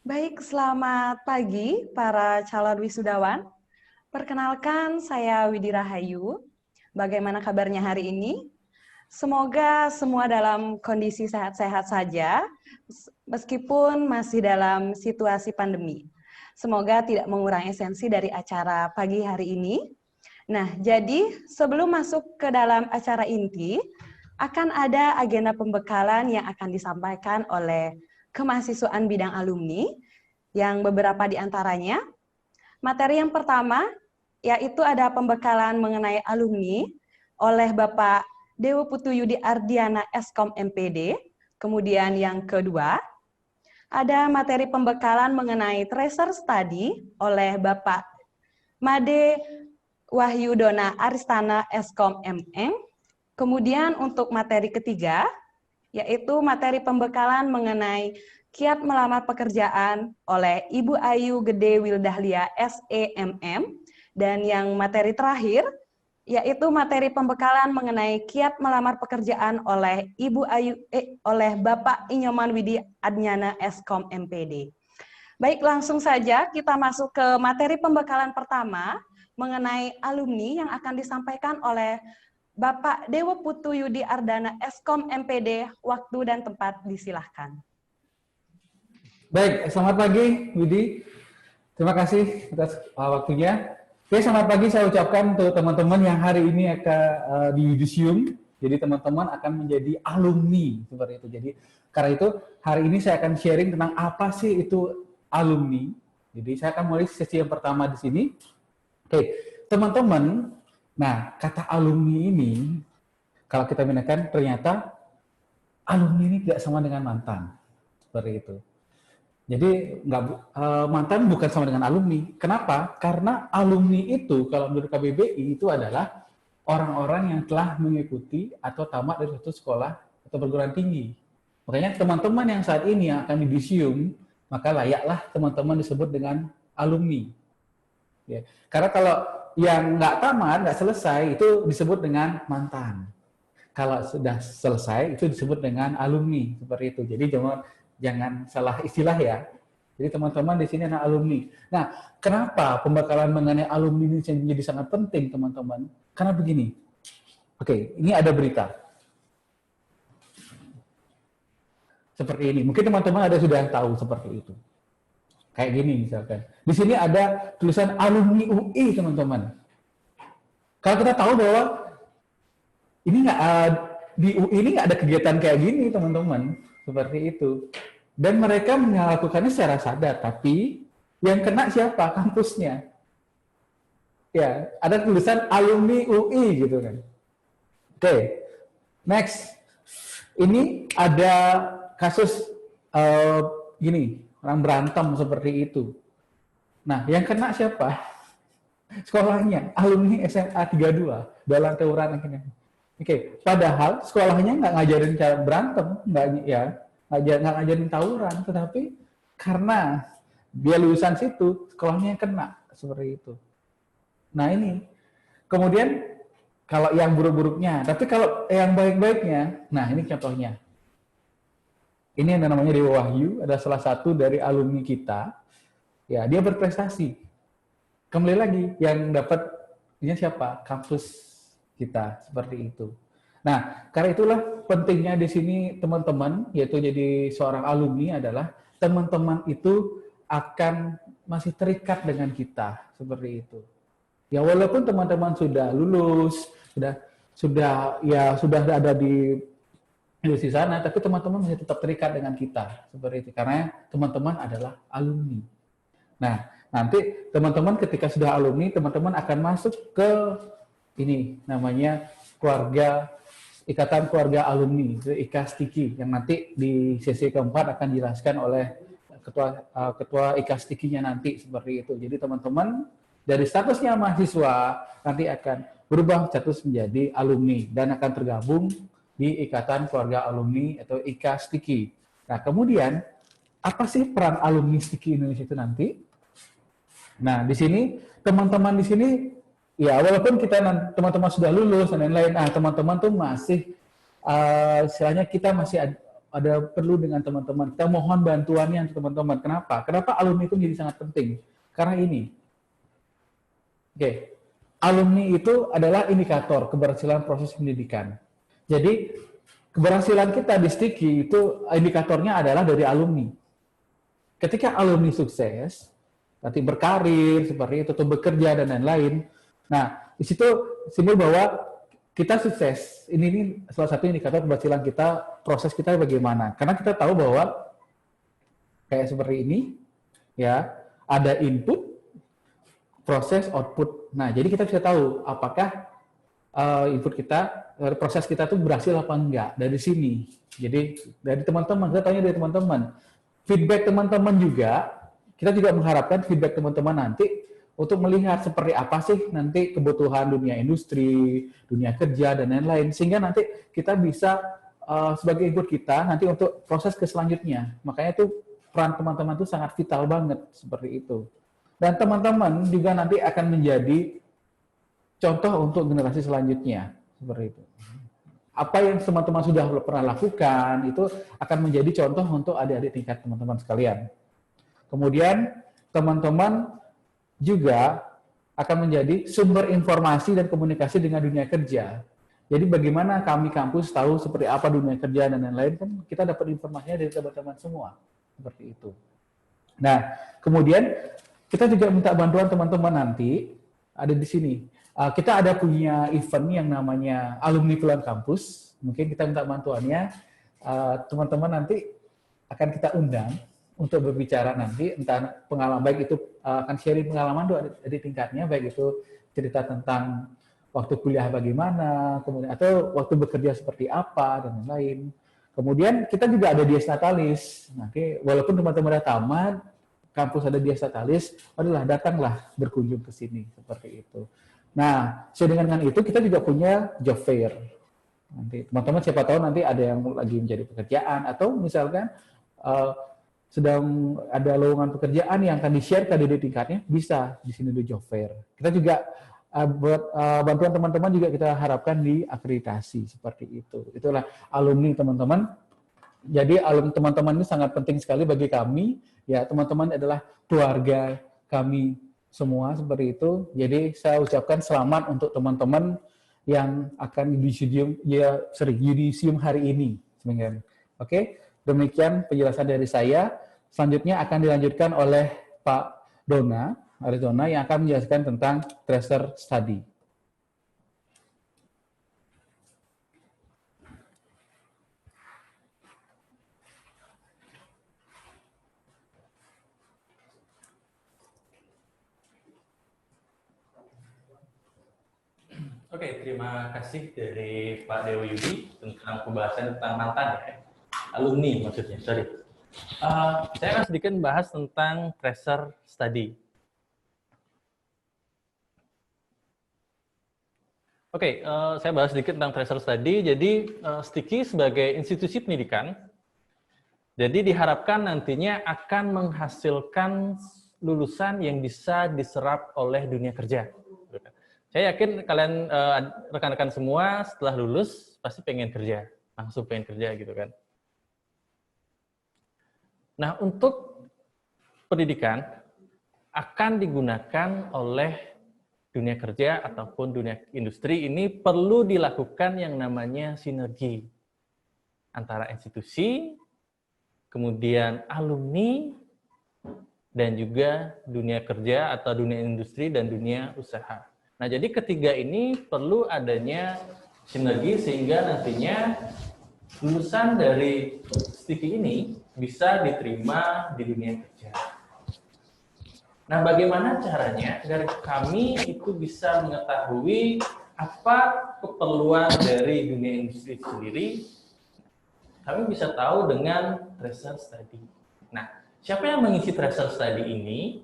Baik, selamat pagi para calon wisudawan. Perkenalkan, saya Widi Rahayu. Bagaimana kabarnya hari ini? Semoga semua dalam kondisi sehat-sehat saja, meskipun masih dalam situasi pandemi. Semoga tidak mengurangi esensi dari acara pagi hari ini. Nah, jadi sebelum masuk ke dalam acara inti, akan ada agenda pembekalan yang akan disampaikan oleh kemahasiswaan bidang alumni, yang beberapa di antaranya. Materi yang pertama, yaitu ada pembekalan mengenai alumni oleh Bapak Dewo Putu Yudi Ardiana Eskom MPD. Kemudian yang kedua, ada materi pembekalan mengenai tracer study oleh Bapak Made Wahyu Dona Aristana Eskom MM. Kemudian untuk materi ketiga, yaitu materi pembekalan mengenai kiat melamar pekerjaan oleh Ibu Ayu Gede Wildahlia SEMM. Dan yang materi terakhir, yaitu materi pembekalan mengenai kiat melamar pekerjaan oleh oleh Bapak Inyoman Widi Adnyana Eskom MPD. Baik, langsung saja kita masuk ke materi pembekalan pertama mengenai alumni yang akan disampaikan oleh Bapak Dewo Putu Yudi Ardana Eskom MPD. Waktu dan tempat disilahkan. Baik, selamat pagi Widi. Terima kasih atas waktunya. Oke, selamat pagi saya ucapkan untuk teman-teman yang hari ini akan di Yudisium. Jadi teman-teman akan menjadi alumni seperti itu. Jadi karena itu hari ini saya akan sharing tentang apa sih itu alumni. Jadi saya akan mulai sesi yang pertama di sini. Oke, teman-teman. Nah, kata alumni ini kalau kita gunakan ternyata alumni ini tidak sama dengan mantan. Seperti itu. Jadi mantan bukan sama dengan alumni. Kenapa? Karena alumni itu kalau menurut KBBI itu adalah orang-orang yang telah mengikuti atau tamat dari suatu sekolah atau perguruan tinggi. Makanya teman-teman yang saat ini yang akan dibisium, maka layaklah teman-teman disebut dengan alumni. Ya. Karena kalau yang nggak tamat, nggak selesai, itu disebut dengan mantan. Kalau sudah selesai, itu disebut dengan alumni. Seperti itu. Jadi jangan salah istilah ya. Jadi teman-teman di sini adalah alumni. Nah, kenapa pembekalan mengenai alumni ini menjadi sangat penting, teman-teman? Karena begini. Oke, ini ada berita. Seperti ini. Mungkin teman-teman ada sudah tahu seperti itu. Kayak gini misalkan. Di sini ada tulisan alumni UI, teman-teman. Kalau kita tahu bahwa ini di UI ini nggak ada kegiatan kayak gini, teman-teman. Seperti itu. Dan mereka melakukannya secara sadar, tapi yang kena siapa? Kampusnya. Ya, ada tulisan alumni UI gitu kan. Oke, next. Ini ada kasus gini, orang berantem seperti itu. Nah, yang kena siapa? Sekolahnya, alumni SMA 32, dalam tawuran akhirnya. Oke, padahal sekolahnya nggak ngajarin cara berantem, nggak ngajarin tawuran, tetapi karena dia lulusan situ, sekolahnya yang kena seperti itu. Nah ini, kemudian kalau yang buruk-buruknya, tapi kalau yang baik-baiknya, nah ini contohnya. Ini yang namanya Dewa Wahyu, adalah salah satu dari alumni kita. Ya, dia berprestasi. Kembali lagi, yang dapat ini siapa? Kampus kita, seperti itu. Nah, karena itulah pentingnya di sini teman-teman, yaitu jadi seorang alumni adalah teman-teman itu akan masih terikat dengan kita, seperti itu. Ya walaupun teman-teman sudah lulus, sudah ada di sana, tapi teman-teman masih tetap terikat dengan kita, seperti itu. Karena teman-teman adalah alumni. Nah, nanti teman-teman ketika sudah alumni, teman-teman akan masuk ke ini namanya Ikatan Keluarga Alumni, itu IKASTIKI, yang nanti di sesi keempat akan dijelaskan oleh ketua IKASTIKI-nya nanti seperti itu. Jadi teman-teman dari statusnya mahasiswa nanti akan berubah status menjadi alumni dan akan tergabung di Ikatan Keluarga Alumni atau IKASTIKI. Nah, kemudian apa sih peran alumni STIKI Indonesia itu nanti? Nah, di sini teman-teman di sini ya walaupun kita teman-teman sudah lulus dan lain-lain, teman-teman tuh masih istilahnya kita masih ada perlu dengan teman-teman. Kita mohon bantuannya teman-teman. Kenapa? Kenapa alumni itu menjadi sangat penting? Karena ini. Oke. Alumni itu adalah indikator keberhasilan proses pendidikan. Jadi, keberhasilan kita di Sticky itu indikatornya adalah dari alumni. Ketika alumni sukses, nanti berkarir seperti itu, atau bekerja dan lain-lain. Nah, di situ simbol bahwa kita sukses. Ini salah satu indikator keberhasilan kita, proses kita bagaimana. Karena kita tahu bahwa kayak seperti ini, ya, ada input, proses, output. Nah, jadi kita bisa tahu apakah input kita, proses kita tuh berhasil apa enggak dari sini. Jadi dari teman-teman, kita tanya dari teman-teman. Feedback teman-teman juga, kita juga mengharapkan feedback teman-teman nanti untuk melihat seperti apa sih nanti kebutuhan dunia industri, dunia kerja, dan lain-lain. Sehingga nanti kita bisa sebagai input kita nanti untuk proses ke selanjutnya. Makanya itu peran teman-teman itu sangat vital banget seperti itu. Dan teman-teman juga nanti akan menjadi contoh untuk generasi selanjutnya. Seperti itu. Apa yang teman-teman sudah pernah lakukan itu akan menjadi contoh untuk adik-adik tingkat teman-teman sekalian. Kemudian teman-teman juga akan menjadi sumber informasi dan komunikasi dengan dunia kerja. Jadi bagaimana kami kampus tahu seperti apa dunia kerja dan lain-lain, kan kita dapat informasinya dari teman-teman semua. Seperti itu. Nah, kemudian kita juga minta bantuan teman-teman nanti, ada di sini. Kita ada punya event yang namanya Alumni Pulang Kampus. Mungkin kita minta bantuannya. Teman-teman nanti akan kita undang untuk berbicara nanti, entah pengalaman, baik itu akan sharing pengalaman di tingkatnya, baik itu cerita tentang waktu kuliah bagaimana, kemudian atau waktu bekerja seperti apa, dan lain-lain. Kemudian kita juga ada Dies Natalis. Nanti walaupun teman-teman udah tamat, kampus ada Dies Natalis, adalah datanglah berkunjung ke sini, seperti itu. Nah, sesuai dengan itu kita juga punya job fair. Nanti teman-teman siapa tahu nanti ada yang lagi mencari pekerjaan atau misalkan sedang ada lowongan pekerjaan yang akan di-share ke adik tingkatnya, bisa di sini di job fair. Kita juga buat bantuan teman-teman juga kita harapkan di akreditasi seperti itu. Itulah alumni teman-teman. Jadi alumni teman-teman ini sangat penting sekali bagi kami. Ya, teman-teman adalah keluarga kami semua seperti itu. Jadi saya ucapkan selamat untuk teman-teman yang akan yudisium hari ini. Oke, demikian penjelasan dari saya. Selanjutnya akan dilanjutkan oleh Pak Dona, Arizona, yang akan menjelaskan tentang tracer study. Oke, terima kasih dari Pak Dewo Yudi tentang pembahasan tentang mantan ya, alumni maksudnya, sorry. Saya akan sedikit membahas tentang tracer study. Oke, saya bahas sedikit tentang tracer study. Jadi, Sticky sebagai institusi pendidikan, jadi diharapkan nantinya akan menghasilkan lulusan yang bisa diserap oleh dunia kerja. Saya yakin kalian rekan-rekan semua setelah lulus pasti pengen kerja, langsung pengen kerja gitu kan. Nah, untuk pendidikan akan digunakan oleh dunia kerja ataupun dunia industri, ini perlu dilakukan yang namanya sinergi antara institusi, kemudian alumni, dan juga dunia kerja atau dunia industri dan dunia usaha. Nah, jadi ketiga ini perlu adanya sinergi sehingga nantinya lulusan dari Sticky ini bisa diterima di dunia kerja. Nah, bagaimana caranya agar kami itu bisa mengetahui apa keperluan dari dunia industri sendiri? Kami bisa tahu dengan tracer study. Nah, siapa yang mengisi tracer study ini?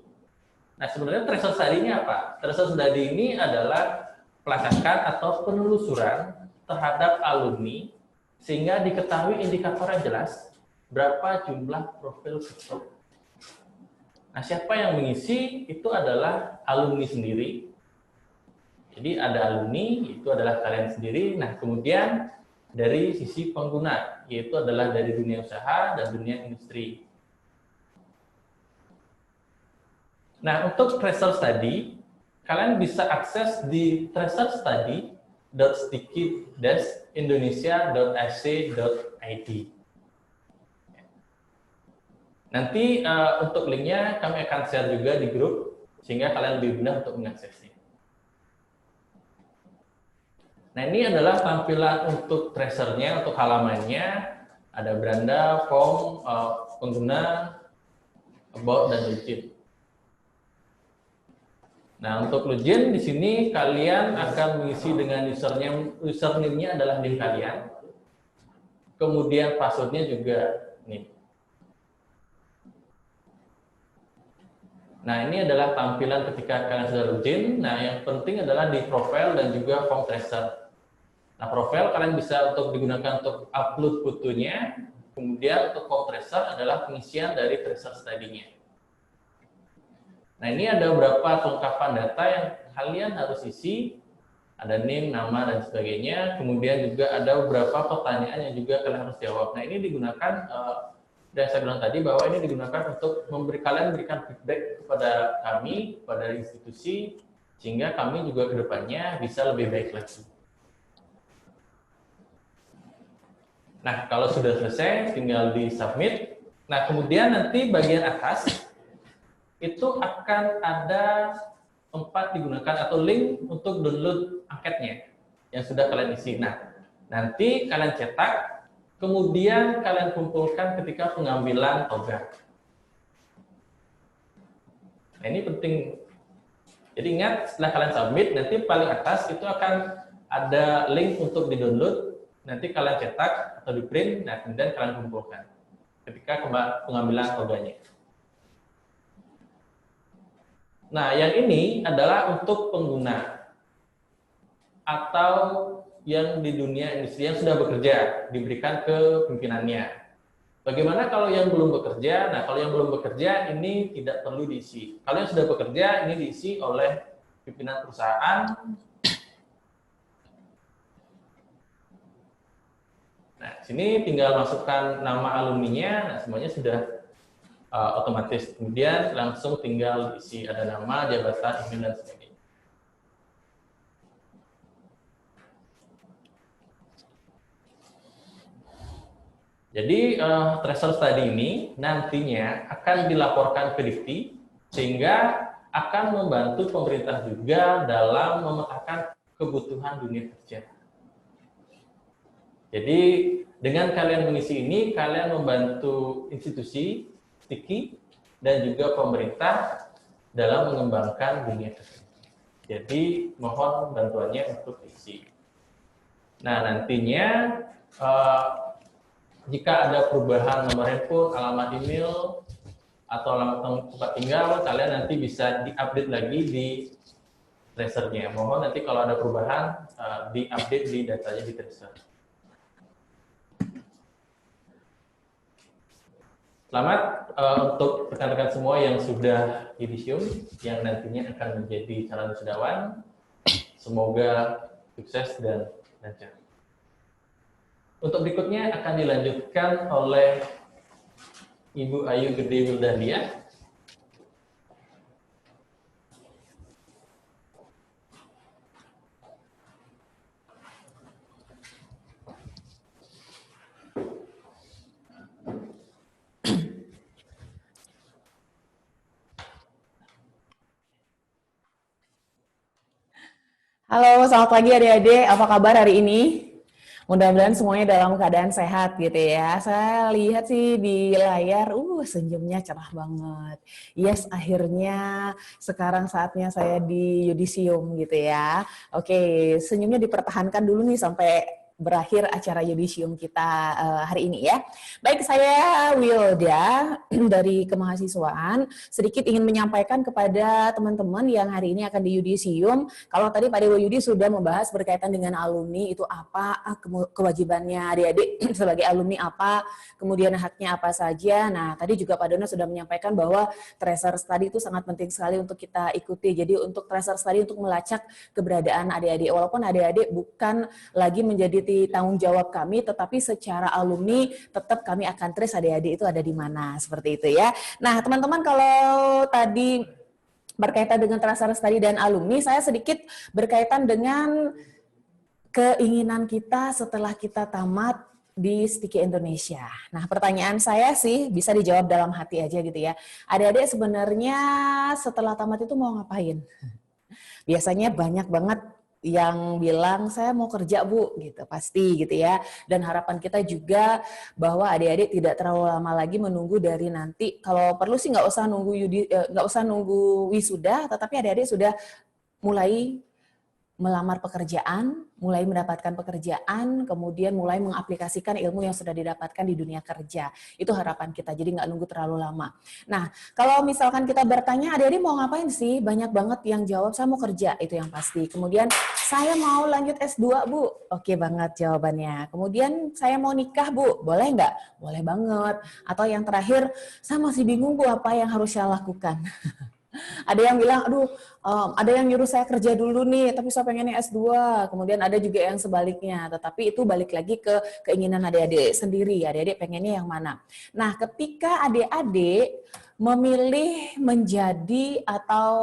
Nah, sebenarnya tracer study ini apa? Tracer study ini adalah pelacakan atau penelusuran terhadap alumni sehingga diketahui indikator yang jelas berapa jumlah profil kerja. Nah, siapa yang mengisi? Itu adalah alumni sendiri. Jadi ada alumni, itu adalah kalian sendiri. Nah, kemudian dari sisi pengguna, yaitu adalah dari dunia usaha dan dunia industri. Nah, untuk tracer study, kalian bisa akses di tracerstudy.sticky-indonesia.ac.id. Nanti untuk linknya kami akan share juga di grup, sehingga kalian lebih mudah untuk mengaksesnya. Nah, ini adalah tampilan untuk tracernya, untuk halamannya. Ada beranda, form, pengguna, about, dan login. Nah, untuk login di sini kalian akan mengisi dengan username-nya adalah name kalian. Kemudian password-nya juga nih. Nah, ini adalah tampilan ketika kalian sudah login. Nah, yang penting adalah di profile dan juga form tracer. Nah, profile kalian bisa untuk digunakan untuk upload fotonya. Kemudian untuk form tracer adalah pengisian dari tracer study-nya. Nah, ini ada beberapa kelengkapan data yang kalian harus isi, ada name, nama, dan sebagainya. Kemudian juga ada beberapa pertanyaan yang juga kalian harus jawab. Nah, ini digunakan, dan saya bilang tadi bahwa ini digunakan untuk kalian memberikan feedback kepada kami, kepada institusi, sehingga kami juga ke depannya bisa lebih baik lagi. Nah, kalau sudah selesai, tinggal di submit. Nah, kemudian nanti bagian atas, itu akan ada tempat digunakan atau link untuk download angketnya yang sudah kalian isi. Nah, nanti kalian cetak, kemudian kalian kumpulkan ketika pengambilan toga. Nah, ini penting. Jadi ingat, setelah kalian submit, nanti paling atas itu akan ada link untuk di-download, nanti kalian cetak atau di-print, nah kemudian kalian kumpulkan ketika pengambilan toganya. Nah, yang ini adalah untuk pengguna atau yang di dunia industri yang sudah bekerja, diberikan ke pimpinannya. Bagaimana kalau yang belum bekerja? Nah, kalau yang belum bekerja, ini tidak perlu diisi. Kalau yang sudah bekerja, ini diisi oleh pimpinan perusahaan. Nah, sini tinggal masukkan nama alumninya, nah semuanya sudah otomatis. Kemudian langsung tinggal isi ada nama, jabatan, email, dan sebagainya. Jadi tracer study ini nantinya akan dilaporkan ke Dikti, sehingga akan membantu pemerintah juga dalam memetakan kebutuhan dunia kerja. Jadi dengan kalian mengisi ini, kalian membantu institusi Sticky dan juga pemerintah dalam mengembangkan dunia kerja. Jadi mohon bantuannya untuk isi. Nah, nantinya jika ada perubahan nomor handphone, alamat email, atau alamat tempat tinggal, kalian nanti bisa diupdate lagi di tracernya. Mohon nanti kalau ada perubahan diupdate di datanya di tracer. Selamat untuk rekan-rekan semua yang sudah yudisium, yang nantinya akan menjadi calon wisudawan. Semoga sukses dan lancar. Untuk berikutnya akan dilanjutkan oleh Ibu Ayu Gede Wildahlia. Halo, selamat pagi adik-adik. Apa kabar hari ini? Mudah-mudahan semuanya dalam keadaan sehat gitu ya. Saya lihat sih di layar, senyumnya cerah banget. Yes, akhirnya sekarang saatnya saya di yudisium gitu ya. Oke, senyumnya dipertahankan dulu nih sampai berakhir acara yudisium kita hari ini ya. Baik, saya Wilda dari kemahasiswaan sedikit ingin menyampaikan kepada teman-teman yang hari ini akan di yudisium. Kalau tadi Pak Dewa Yudi sudah membahas berkaitan dengan alumni itu apa, kewajibannya adik-adik sebagai alumni apa, kemudian haknya apa saja. Nah, tadi juga Pak Dono sudah menyampaikan bahwa tracer study itu sangat penting sekali untuk kita ikuti. Jadi untuk tracer study untuk melacak keberadaan adik-adik, walaupun adik-adik bukan lagi menjadi menjadi tanggung jawab kami, tetapi secara alumni tetap kami akan trace adik-adik itu ada di mana, seperti itu ya. Nah, teman-teman, kalau tadi berkaitan dengan Trust Study dan alumni, saya sedikit berkaitan dengan keinginan kita setelah kita tamat di Sticky Indonesia. Nah, pertanyaan saya sih bisa dijawab dalam hati aja gitu ya. Adik-adik sebenarnya setelah tamat itu mau ngapain? Biasanya banyak banget yang bilang saya mau kerja Bu, gitu pasti gitu ya. Dan harapan kita juga bahwa adik-adik tidak terlalu lama lagi menunggu dari nanti. Kalau perlu sih nggak usah nunggu wisuda, tetapi adik-adik sudah mulai melamar pekerjaan, mulai mendapatkan pekerjaan, kemudian mulai mengaplikasikan ilmu yang sudah didapatkan di dunia kerja. Itu harapan kita, jadi nggak nunggu terlalu lama. Nah, kalau misalkan kita bertanya, adik-adik mau ngapain sih? Banyak banget yang jawab, saya mau kerja, itu yang pasti. Kemudian, saya mau lanjut S2, Bu. Oke banget jawabannya. Kemudian, saya mau nikah, Bu. Boleh nggak? Boleh banget. Atau yang terakhir, saya masih bingung, Bu, apa yang harus saya lakukan. Ada yang bilang, aduh, ada yang nyuruh saya kerja dulu nih, tapi saya pengennya S2. Kemudian ada juga yang sebaliknya, tetapi itu balik lagi ke keinginan adik-adik sendiri. Adik-adik pengennya yang mana. Nah, ketika adik-adik memilih menjadi atau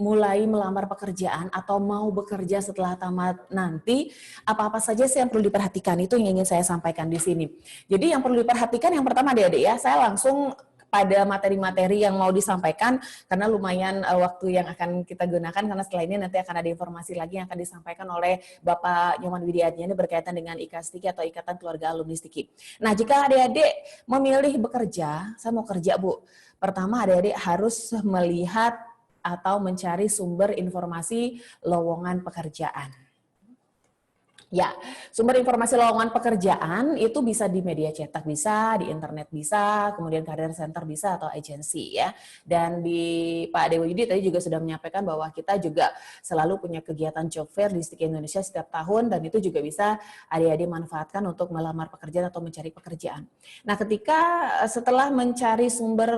mulai melamar pekerjaan atau mau bekerja setelah tamat nanti, apa-apa saja sih yang perlu diperhatikan? Itu yang ingin saya sampaikan di sini. Jadi yang perlu diperhatikan yang pertama adik-adik ya, saya langsung pada materi-materi yang mau disampaikan, karena lumayan waktu yang akan kita gunakan, karena setelah ini nanti akan ada informasi lagi yang akan disampaikan oleh Bapak Nyoman Widiadnya berkaitan dengan IKASTIKI atau Ikatan Keluarga Alumni Stiki. Nah, jika adik-adik memilih bekerja, saya mau kerja Bu, pertama adik-adik harus melihat atau mencari sumber informasi lowongan pekerjaan. Ya, sumber informasi lowongan pekerjaan itu bisa di media cetak bisa, di internet bisa, kemudian career center bisa atau agensi ya. Dan di Pak Dewa Yudi tadi juga sudah menyampaikan bahwa kita juga selalu punya kegiatan job fair di Sticky Indonesia setiap tahun dan itu juga bisa adik-adik manfaatkan untuk melamar pekerjaan atau mencari pekerjaan. Nah, ketika setelah mencari sumber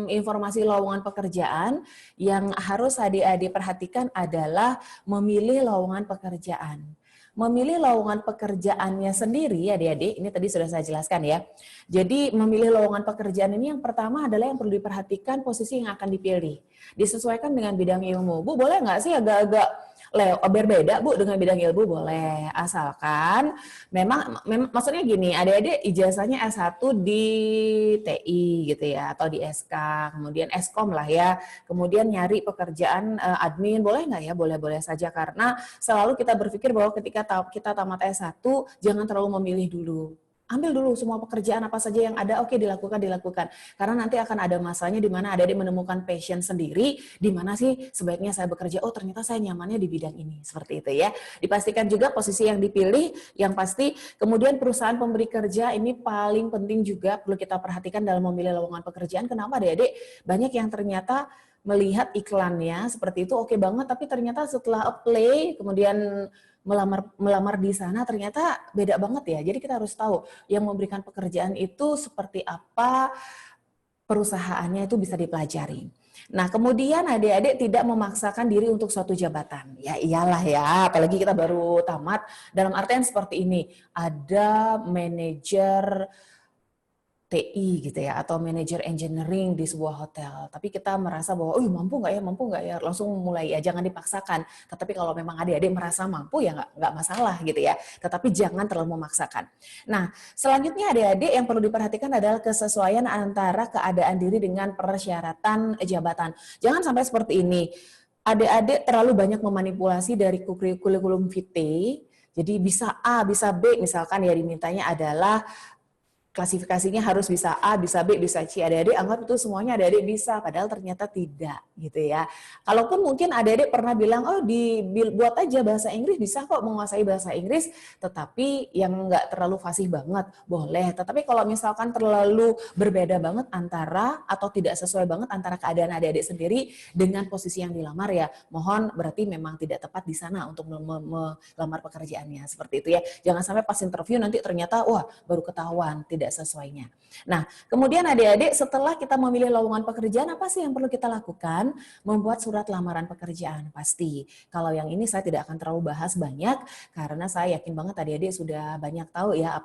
informasi lowongan pekerjaan, yang harus adik-adik perhatikan adalah memilih lowongan pekerjaan. Memilih lowongan pekerjaannya sendiri, adik-adik, ini tadi sudah saya jelaskan ya. Jadi memilih lowongan pekerjaan ini yang pertama adalah yang perlu diperhatikan posisi yang akan dipilih. Disesuaikan dengan bidang ilmu. Bu, boleh nggak sih agak-agak berbeda Bu dengan bidang ilmu? Boleh, asalkan memang maksudnya gini, adik-adik ijazahnya S1 di TI gitu ya, atau di SK, kemudian Eskom lah ya, kemudian nyari pekerjaan admin, boleh nggak ya? Boleh-boleh saja, karena selalu kita berpikir bahwa ketika kita tamat S1, jangan terlalu memilih dulu. Ambil dulu semua pekerjaan apa saja yang ada, oke dilakukan. Karena nanti akan ada masanya di mana adik-adik menemukan passion sendiri, di mana sih sebaiknya saya bekerja, oh ternyata saya nyamannya di bidang ini, seperti itu ya. Dipastikan juga posisi yang dipilih, yang pasti, kemudian perusahaan pemberi kerja ini paling penting juga perlu kita perhatikan dalam memilih lowongan pekerjaan. Kenapa adik-adik? Banyak yang ternyata melihat iklannya seperti itu oke banget, tapi ternyata setelah apply, kemudian melamar di sana ternyata beda banget ya. Jadi kita harus tahu yang memberikan pekerjaan itu seperti apa, perusahaannya itu bisa dipelajari. Nah, kemudian adik-adik tidak memaksakan diri untuk suatu jabatan. Ya iyalah ya, apalagi kita baru tamat. Dalam artian seperti ini, ada manajer TI gitu ya, atau manajer engineering di sebuah hotel. Tapi kita merasa bahwa, mampu nggak ya, langsung mulai ya, jangan dipaksakan. Tetapi kalau memang adik-adik merasa mampu ya nggak masalah gitu ya. Tetapi jangan terlalu memaksakan. Nah, selanjutnya adik-adik yang perlu diperhatikan adalah kesesuaian antara keadaan diri dengan persyaratan jabatan. Jangan sampai seperti ini. Adik-adik terlalu banyak memanipulasi dari kurikulum vitae. Jadi bisa A, bisa B, misalkan ya dimintanya adalah klasifikasinya harus bisa A, bisa B, bisa C. Adik-adik anggap itu semuanya adik-adik bisa, padahal ternyata tidak, gitu ya. Kalaupun mungkin adik-adik pernah bilang, dibuat aja bahasa Inggris, bisa kok menguasai bahasa Inggris, tetapi yang nggak terlalu fasih banget, boleh. Tetapi kalau misalkan terlalu berbeda banget antara, atau tidak sesuai banget antara keadaan adik-adik sendiri dengan posisi yang dilamar ya, mohon berarti memang tidak tepat di sana untuk melamar pekerjaannya, seperti itu ya. Jangan sampai pas interview nanti ternyata, wah baru ketahuan, tidak tidak sesuainya. Nah, kemudian adik-adik setelah kita memilih lowongan pekerjaan, apa sih yang perlu kita lakukan? Membuat surat lamaran pekerjaan pasti. Kalau yang ini saya tidak akan terlalu bahas banyak karena saya yakin banget adik-adik sudah banyak tahu ya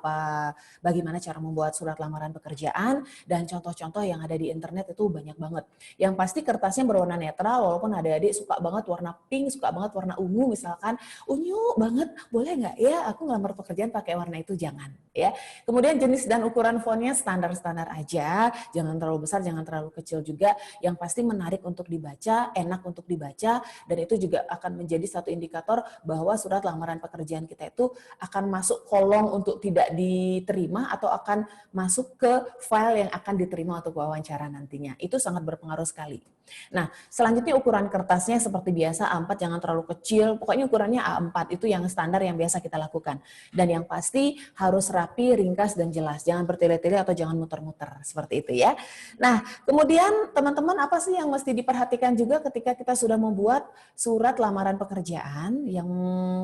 bagaimana cara membuat surat lamaran pekerjaan dan contoh-contoh yang ada di internet itu banyak banget. Yang pasti kertasnya berwarna netral walaupun adik-adik suka banget warna pink, suka banget warna ungu misalkan, unyu banget, boleh nggak ya aku ngelamar pekerjaan pakai warna itu, jangan ya. Kemudian jenis dan ukuran fontnya standar-standar aja, jangan terlalu besar, jangan terlalu kecil juga, yang pasti menarik untuk dibaca, enak untuk dibaca, dan itu juga akan menjadi satu indikator bahwa surat lamaran pekerjaan kita itu akan masuk kolom untuk tidak diterima atau akan masuk ke file yang akan diterima untuk wawancara nantinya. Itu sangat berpengaruh sekali. Nah, selanjutnya ukuran kertasnya seperti biasa A4, jangan terlalu kecil, pokoknya ukurannya A4 itu yang standar yang biasa kita lakukan. Dan yang pasti harus rapi, ringkas, dan jelas. Jangan bertele-tele atau jangan muter-muter, seperti itu ya. Nah, kemudian teman-teman apa sih yang mesti diperhatikan juga ketika kita sudah membuat surat lamaran pekerjaan? Yang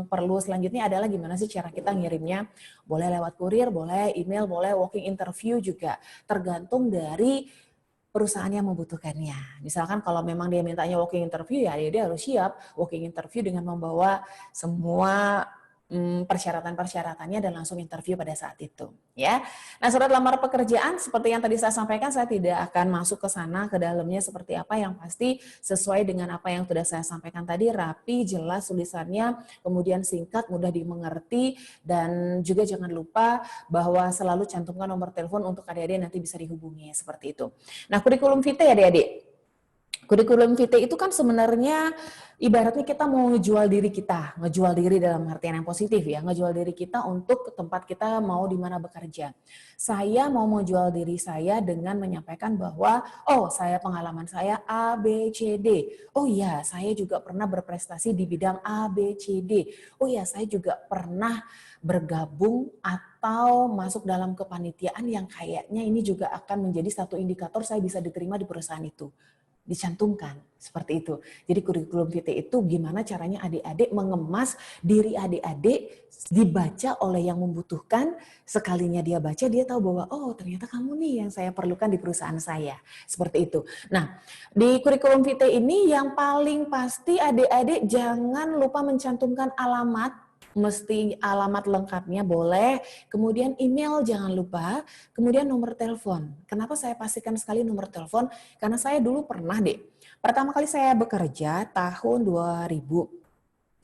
perlu selanjutnya adalah gimana sih cara kita ngirimnya? Boleh lewat kurir, boleh email, boleh walking interview juga. Tergantung dari perusahaan yang membutuhkannya. Misalkan kalau memang dia mintanya walking interview, ya dia harus siap walking interview dengan membawa semua persyaratan-persyaratannya dan langsung interview pada saat itu. Ya. Nah, surat lamar pekerjaan seperti yang tadi saya sampaikan, saya tidak akan masuk ke sana, ke dalamnya seperti apa, yang pasti sesuai dengan apa yang sudah saya sampaikan tadi, rapi, jelas tulisannya, kemudian singkat, mudah dimengerti, dan juga jangan lupa bahwa selalu cantumkan nomor telepon untuk adik-adik nanti bisa dihubungi, seperti itu. Nah, kurikulum vitae adik-adik. Kurikulum vitae itu kan sebenarnya ibaratnya kita mau ngejual diri kita, ngejual diri dalam artian yang positif ya, ngejual diri kita untuk tempat kita mau di mana bekerja. Saya mau menjual diri saya dengan menyampaikan bahwa, oh saya pengalaman saya A, B, C, D. Oh iya, saya juga pernah berprestasi di bidang A, B, C, D. Oh iya, saya juga pernah bergabung atau masuk dalam kepanitiaan yang kayaknya ini juga akan menjadi satu indikator saya bisa diterima di perusahaan itu. Dicantumkan seperti itu. Jadi kurikulum vitae itu gimana caranya adik-adik mengemas diri adik-adik dibaca oleh yang membutuhkan, sekalinya dia baca dia tahu bahwa oh ternyata kamu nih yang saya perlukan di perusahaan saya. Seperti itu. Nah, di kurikulum vitae ini yang paling pasti adik-adik jangan lupa mencantumkan alamat. Mesti alamat lengkapnya boleh, kemudian email jangan lupa, kemudian nomor telepon. Kenapa saya pastikan sekali nomor telepon? Karena saya dulu pernah pertama kali saya bekerja tahun 2000,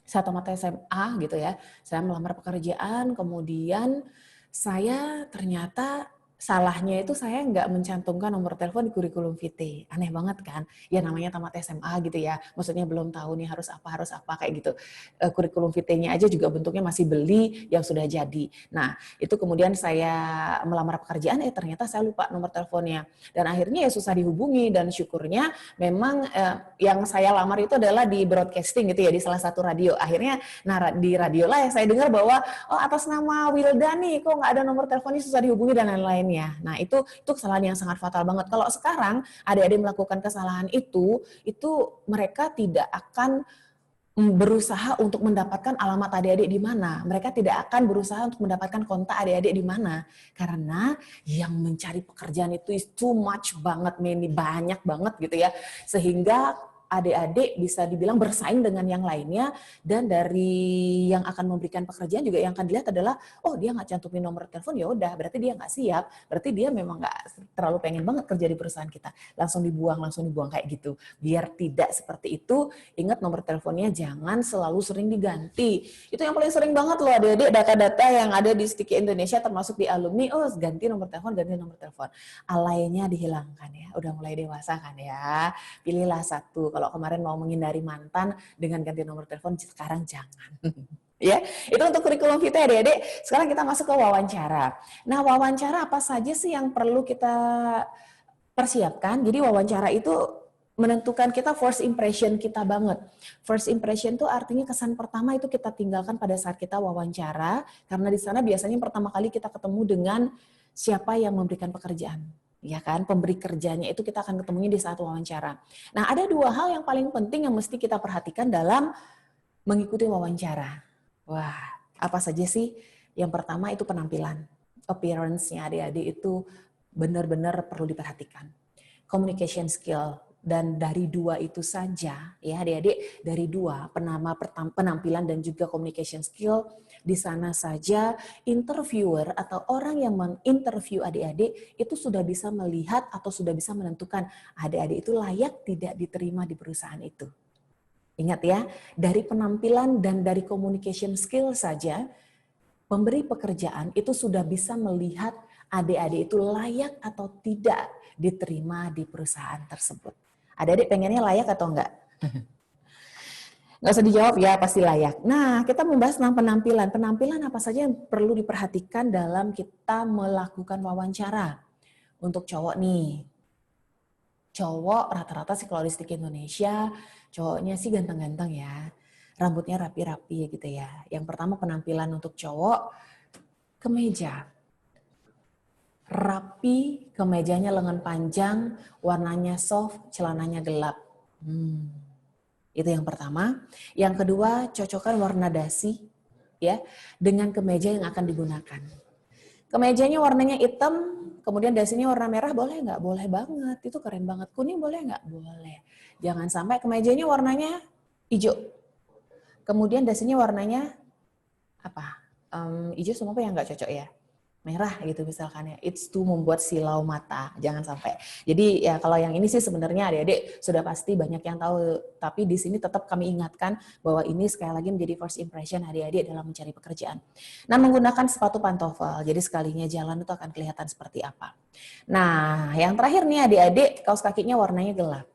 saya tamat SMA gitu ya, saya melamar pekerjaan, kemudian saya ternyata salahnya itu saya nggak mencantumkan nomor telepon di kurikulum vitae. Aneh banget kan? Ya namanya tamat SMA gitu ya. Maksudnya belum tahu nih harus apa kayak gitu. Kurikulum vitae-nya aja juga bentuknya masih beli yang sudah jadi. Nah, itu kemudian saya melamar pekerjaan, ternyata saya lupa nomor teleponnya. Dan akhirnya ya susah dihubungi, dan syukurnya memang yang saya lamar itu adalah di broadcasting gitu ya, di salah satu radio. Akhirnya di radio lah ya saya dengar bahwa oh atas nama Wilda nih, kok nggak ada nomor teleponnya, susah dihubungi dan lain-lain. Nah, itu kesalahan yang sangat fatal banget. Kalau sekarang adik-adik melakukan kesalahan itu mereka tidak akan berusaha untuk mendapatkan alamat adik-adik di mana. Mereka tidak akan berusaha untuk mendapatkan kontak adik-adik di mana. Karena yang mencari pekerjaan itu is too much banget, banyak banget gitu ya. Sehingga adik-adik bisa dibilang bersaing dengan yang lainnya, dan dari yang akan memberikan pekerjaan juga yang akan dilihat adalah oh dia nggak cantumin nomor telepon, ya udah berarti dia nggak siap, berarti dia memang nggak terlalu pengen banget kerja di perusahaan kita, langsung dibuang kayak gitu. Biar tidak seperti itu, ingat nomor teleponnya jangan selalu sering diganti. Itu yang paling sering banget loh adik-adik, data-data yang ada di Sticky Indonesia termasuk di alumni, oh ganti nomor telepon, alaynya dihilangkan ya, udah mulai dewasa kan ya, pilihlah satu. Kalau kemarin mau menghindari mantan dengan ganti nomor telepon, sekarang jangan. Ya, itu untuk kurikulum vitae adik-adik. Sekarang kita masuk ke wawancara. Nah, wawancara apa saja sih yang perlu kita persiapkan? Jadi wawancara itu menentukan kita first impression kita banget. First impression itu artinya kesan pertama itu kita tinggalkan pada saat kita wawancara, karena di sana biasanya pertama kali kita ketemu dengan siapa yang memberikan pekerjaan. Ya kan, pemberi kerjanya itu kita akan ketemunya di saat wawancara. Nah, ada dua hal yang paling penting yang mesti kita perhatikan dalam mengikuti wawancara. Wah, apa saja sih? Yang pertama itu penampilan. appearance-nya adik-adik itu benar-benar perlu diperhatikan. Communication skill, dan dari dua itu saja, ya adik-adik, dari dua, penampilan dan juga communication skill, di sana saja interviewer atau orang yang menginterview adik-adik itu sudah bisa melihat atau sudah bisa menentukan adik-adik itu layak tidak diterima di perusahaan itu. Ingat ya, dari penampilan dan dari communication skill saja, pemberi pekerjaan itu sudah bisa melihat adik-adik itu layak atau tidak diterima di perusahaan tersebut. Adik-adik pengennya layak atau enggak? Nggak usah dijawab ya, pasti layak. Nah, kita membahas tentang penampilan. Penampilan apa saja yang perlu diperhatikan dalam kita melakukan wawancara. Untuk cowok nih, cowok rata-rata psikologistik Indonesia, cowoknya sih ganteng-ganteng ya. Rambutnya rapi-rapi gitu ya. Yang pertama penampilan untuk cowok, kemeja. Rapi, kemejanya lengan panjang, warnanya soft, celananya gelap. Itu yang pertama. Yang kedua, cocokkan warna dasi ya dengan kemeja yang akan digunakan. Kemejanya warnanya hitam, kemudian dasinya warna merah, boleh nggak? Boleh banget, itu keren banget. Kuning boleh nggak? Boleh. Jangan sampai kemejanya warnanya hijau. Kemudian dasinya warnanya apa? Hijau sama apa yang nggak cocok ya? Merah gitu misalkan ya, it's to membuat silau mata, jangan sampai. Jadi ya kalau yang ini sih sebenarnya adik-adik sudah pasti banyak yang tahu, tapi di sini tetap kami ingatkan bahwa ini sekali lagi menjadi first impression adik-adik dalam mencari pekerjaan. Nah, menggunakan sepatu pantofel, jadi sekalinya jalan itu akan kelihatan seperti apa. Nah, yang terakhir nih adik-adik, kaos kakinya warnanya gelap.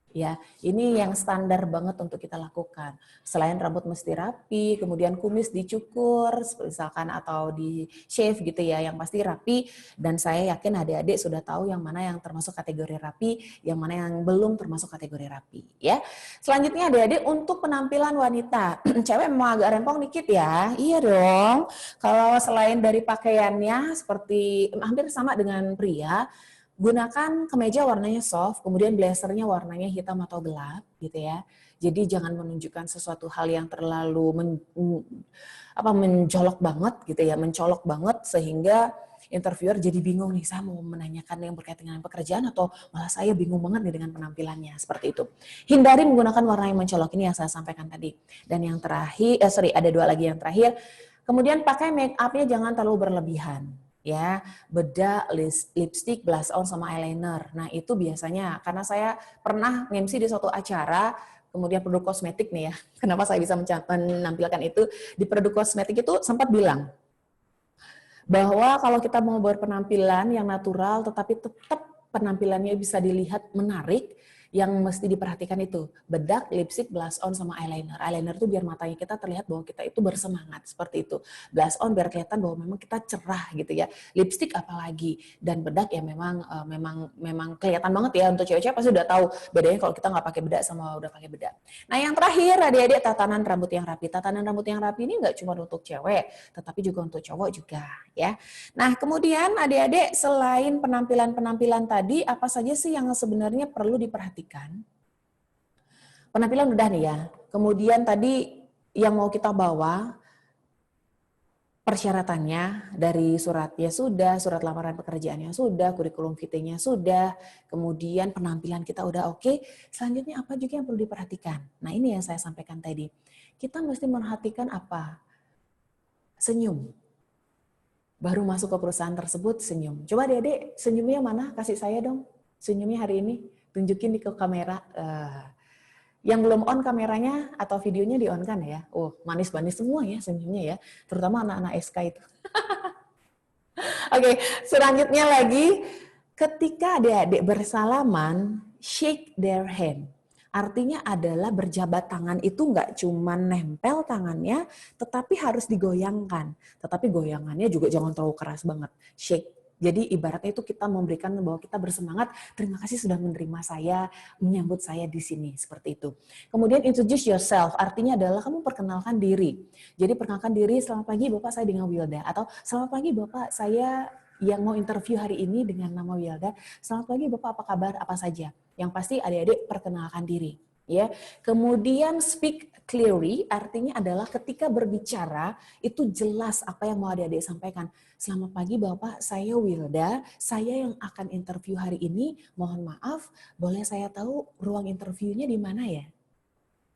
Ya, ini yang standar banget untuk kita lakukan. Selain rambut mesti rapi, kemudian kumis dicukur, misalkan atau di shave gitu ya, yang pasti rapi. Dan saya yakin adik-adik sudah tahu yang mana yang termasuk kategori rapi, yang mana yang belum termasuk kategori rapi. Ya, selanjutnya adik-adik untuk penampilan wanita, cewek memang agak rempong dikit ya. Iya dong. Kalau selain dari pakaiannya seperti hampir sama dengan pria. Gunakan kemeja warnanya soft, kemudian blazernya warnanya hitam atau gelap, gitu ya. Jadi jangan menunjukkan sesuatu hal yang terlalu mencolok banget, gitu ya, mencolok banget sehingga interviewer jadi bingung nih, saya mau menanyakan yang berkaitan dengan pekerjaan atau malah saya bingung banget nih dengan penampilannya, seperti itu. Hindari menggunakan warna yang mencolok, ini yang saya sampaikan tadi. Dan yang terakhir, ada dua lagi yang terakhir. Kemudian pakai make up-nya jangan terlalu berlebihan. Ya, bedak, lipstick, blush on sama eyeliner. Nah, itu biasanya karena saya pernah nge-MC di suatu acara, kemudian produk kosmetik nih ya. Kenapa saya bisa menampilkan itu? Di produk kosmetik itu sempat bilang bahwa kalau kita mau berpenampilan yang natural tetapi tetap penampilannya bisa dilihat menarik, yang mesti diperhatikan itu bedak, lipstick, blush on sama eyeliner. Eyeliner itu biar matanya kita terlihat bahwa kita itu bersemangat seperti itu. Blush on biar kelihatan bahwa memang kita cerah gitu ya. Lipstick apalagi dan bedak ya memang kelihatan banget ya, untuk cewek-cewek pasti udah tahu bedanya kalau kita nggak pakai bedak sama udah pakai bedak. Nah, yang terakhir adik-adik tatanan rambut yang rapi. Tatanan rambut yang rapi ini nggak cuma untuk cewek, tetapi juga untuk cowok juga ya. Nah, kemudian adik-adik selain penampilan-penampilan tadi, apa saja sih yang sebenarnya perlu diperhatikan? Penampilan udah nih ya. Kemudian tadi yang mau kita bawa persyaratannya dari suratnya sudah, surat lamaran pekerjaannya sudah, kurikulum vitae-nya sudah, kemudian penampilan kita udah oke. Selanjutnya apa juga yang perlu diperhatikan? Nah, ini yang saya sampaikan tadi. Kita mesti memperhatikan apa? Senyum. Baru masuk ke perusahaan tersebut senyum. Coba Dede, senyumnya mana? Kasih saya dong. Senyumnya hari ini. Tunjukin di ke kamera. Yang belum on kameranya atau videonya di on kan ya. Oh, manis-manis semua ya senyumnya ya. Terutama anak-anak SK itu. Oke, selanjutnya lagi. Ketika adik-adik bersalaman, shake their hand. Artinya adalah berjabat tangan itu nggak cuma nempel tangannya, tetapi harus digoyangkan. Tetapi goyangannya juga jangan terlalu keras banget. Shake. Jadi ibaratnya itu kita memberikan bahwa kita bersemangat, terima kasih sudah menerima saya, menyambut saya di sini, seperti itu. Kemudian introduce yourself, artinya adalah kamu perkenalkan diri. Jadi perkenalkan diri, selamat pagi Bapak, saya dengan Wilda. Atau selamat pagi Bapak, saya yang mau interview hari ini dengan nama Wilda. Selamat pagi Bapak, apa kabar, apa saja. Yang pasti adik-adik perkenalkan diri. ya. Kemudian speak clearly artinya adalah ketika berbicara itu jelas apa yang mau adik-adik sampaikan. Selamat pagi Bapak, saya Wilda, saya yang akan interview hari ini. Mohon maaf, boleh saya tahu ruang interviewnya di mana ya?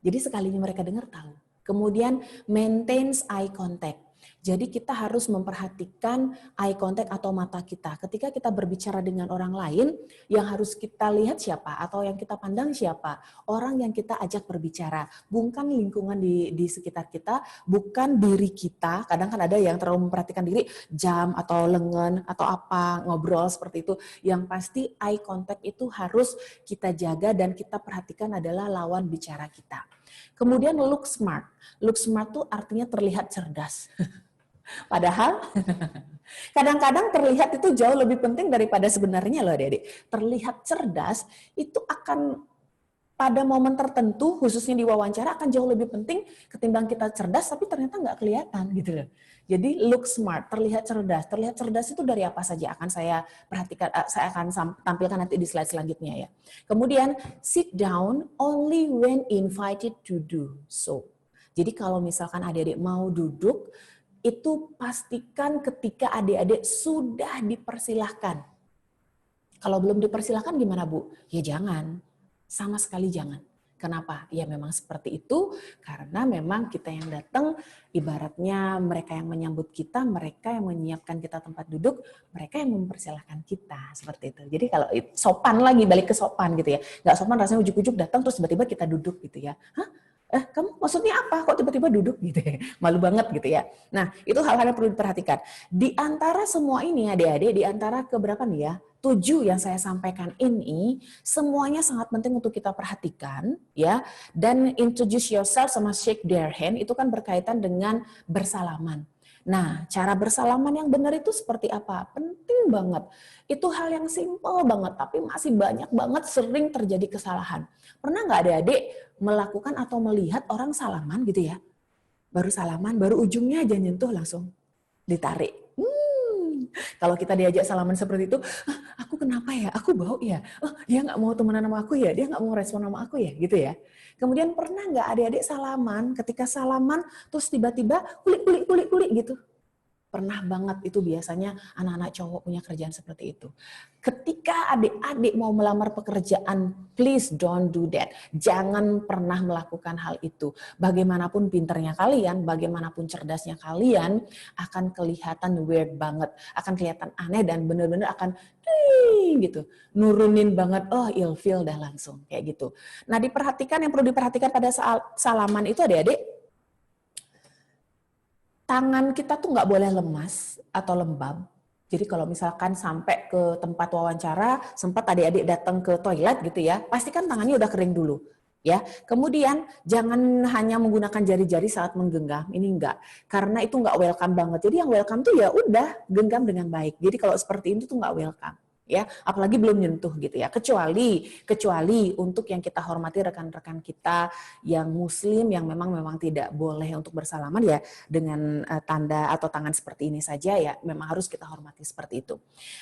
Jadi sekalinya mereka dengar tahu. Kemudian maintains eye contact. Jadi kita harus memperhatikan eye contact atau mata kita. Ketika kita berbicara dengan orang lain, yang harus kita lihat siapa atau yang kita pandang siapa? Orang yang kita ajak berbicara. Bukan lingkungan di sekitar kita, bukan diri kita. Kadang kan ada yang terlalu memperhatikan diri, jam atau lengan atau apa, ngobrol seperti itu. Yang pasti eye contact itu harus kita jaga dan kita perhatikan adalah lawan bicara kita. Kemudian look smart. Look smart tuh artinya terlihat cerdas. Padahal kadang-kadang terlihat itu jauh lebih penting daripada sebenarnya loh adik-adik. Terlihat cerdas itu akan pada momen tertentu, khususnya di wawancara akan jauh lebih penting ketimbang kita cerdas tapi ternyata nggak kelihatan gitu loh. Jadi look smart, terlihat cerdas. Terlihat cerdas itu dari apa saja akan saya perhatikan, saya akan tampilkan nanti di slide selanjutnya ya. Kemudian sit down only when invited to do so. Jadi kalau misalkan adik-adik mau duduk, itu pastikan ketika adik-adik sudah dipersilahkan. Kalau belum dipersilahkan gimana Bu? Ya jangan, sama sekali jangan. Kenapa? Ya memang seperti itu, karena memang kita yang datang, ibaratnya mereka yang menyambut kita, mereka yang menyiapkan kita tempat duduk, mereka yang mempersilahkan kita, seperti itu. Jadi kalau sopan lagi, balik ke sopan gitu ya. Nggak sopan rasanya ujuk-ujuk datang terus tiba-tiba kita duduk gitu ya. Hah? Kamu maksudnya apa? Kok tiba-tiba duduk gitu ya? Malu banget gitu ya. Nah, itu hal-hal yang perlu diperhatikan. Di antara semua ini adik-adik, di antara keberapa nih ya? 7 yang saya sampaikan ini, semuanya sangat penting untuk kita perhatikan ya. Dan introduce yourself sama shake their hand itu kan berkaitan dengan bersalaman. Nah, cara bersalaman yang benar itu seperti apa? Penting banget. Itu hal yang simpel banget, tapi masih banyak banget sering terjadi kesalahan. Pernah nggak adik-adik melakukan atau melihat orang salaman gitu ya? Baru salaman, baru ujungnya aja nyentuh langsung ditarik. Kalau kita diajak salaman seperti itu, aku kenapa ya? Aku bau ya? Dia nggak mau temenan sama aku ya? Dia nggak mau respon sama aku ya? Gitu ya. Kemudian pernah nggak adik-adik salaman, ketika salaman terus tiba-tiba kulik gitu? Pernah banget, itu biasanya anak-anak cowok punya kerjaan seperti itu. Ketika adik-adik mau melamar pekerjaan, please don't do that. Jangan pernah melakukan hal itu. Bagaimanapun pinternya kalian, bagaimanapun cerdasnya kalian, akan kelihatan weird banget. Akan kelihatan aneh dan benar-benar akan gitu. Nurunin banget, ilfeel dah langsung. Kayak gitu. Nah diperhatikan, yang perlu diperhatikan pada saat salaman itu adik-adik, tangan kita tuh nggak boleh lemas atau lembab. Jadi kalau misalkan sampai ke tempat wawancara, sempat adik-adik datang ke toilet gitu ya, pastikan tangannya udah kering dulu. Ya, kemudian jangan hanya menggunakan jari-jari saat menggenggam, ini enggak, karena itu enggak welcome banget. Jadi yang welcome tuh ya udah genggam dengan baik. Jadi kalau seperti itu tuh enggak welcome. Ya, apalagi belum nyentuh gitu ya. Kecuali untuk yang kita hormati rekan-rekan kita yang muslim yang memang tidak boleh untuk bersalaman ya dengan tanda atau tangan seperti ini saja ya, memang harus kita hormati seperti itu.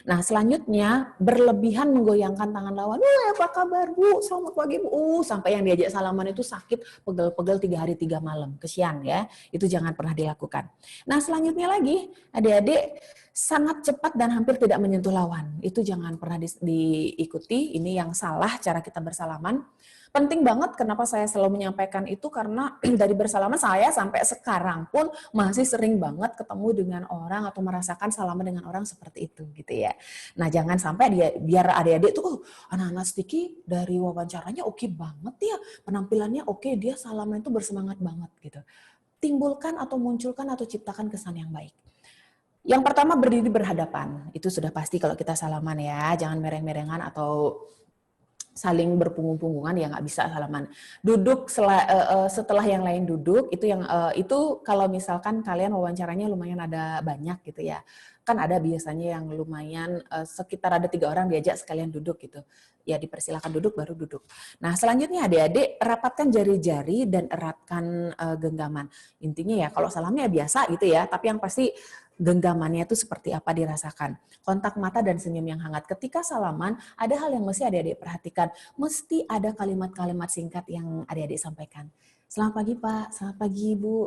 Nah, selanjutnya berlebihan menggoyangkan tangan lawan. Apa kabar Bu? Selamat pagi Bu. Sampai yang diajak salaman itu sakit, pegel-pegel 3 hari 3 malam. Kesian ya. Itu jangan pernah dilakukan. Nah, selanjutnya lagi adik-adik sangat cepat dan hampir tidak menyentuh lawan. Itu jangan pernah diikuti, ini yang salah cara kita bersalaman. Penting banget kenapa saya selalu menyampaikan itu, karena dari bersalaman saya sampai sekarang pun masih sering banget ketemu dengan orang atau merasakan salaman dengan orang seperti itu gitu ya. Nah jangan sampai biar adik-adik tuh anak-anak Sticky dari wawancaranya oke banget ya, penampilannya oke, dia salaman itu bersemangat banget gitu. Timbulkan atau munculkan atau ciptakan kesan yang baik. Yang pertama berdiri berhadapan, itu sudah pasti kalau kita salaman ya, jangan mereng-merengan atau saling berpunggung-punggungan ya nggak bisa salaman. Duduk setelah yang lain duduk, itu kalau misalkan kalian wawancaranya lumayan ada banyak gitu ya, kan ada biasanya yang lumayan sekitar ada 3 orang diajak sekalian duduk gitu. Ya dipersilakan duduk baru duduk. Nah selanjutnya adik-adik rapatkan jari-jari dan eratkan genggaman. Intinya ya kalau salamnya biasa gitu ya, tapi yang pasti genggamannya itu seperti apa dirasakan. Kontak mata dan senyum yang hangat. Ketika salaman, ada hal yang mesti adik-adik perhatikan. Mesti ada kalimat-kalimat singkat yang adik-adik sampaikan. Selamat pagi Pak, selamat pagi Ibu,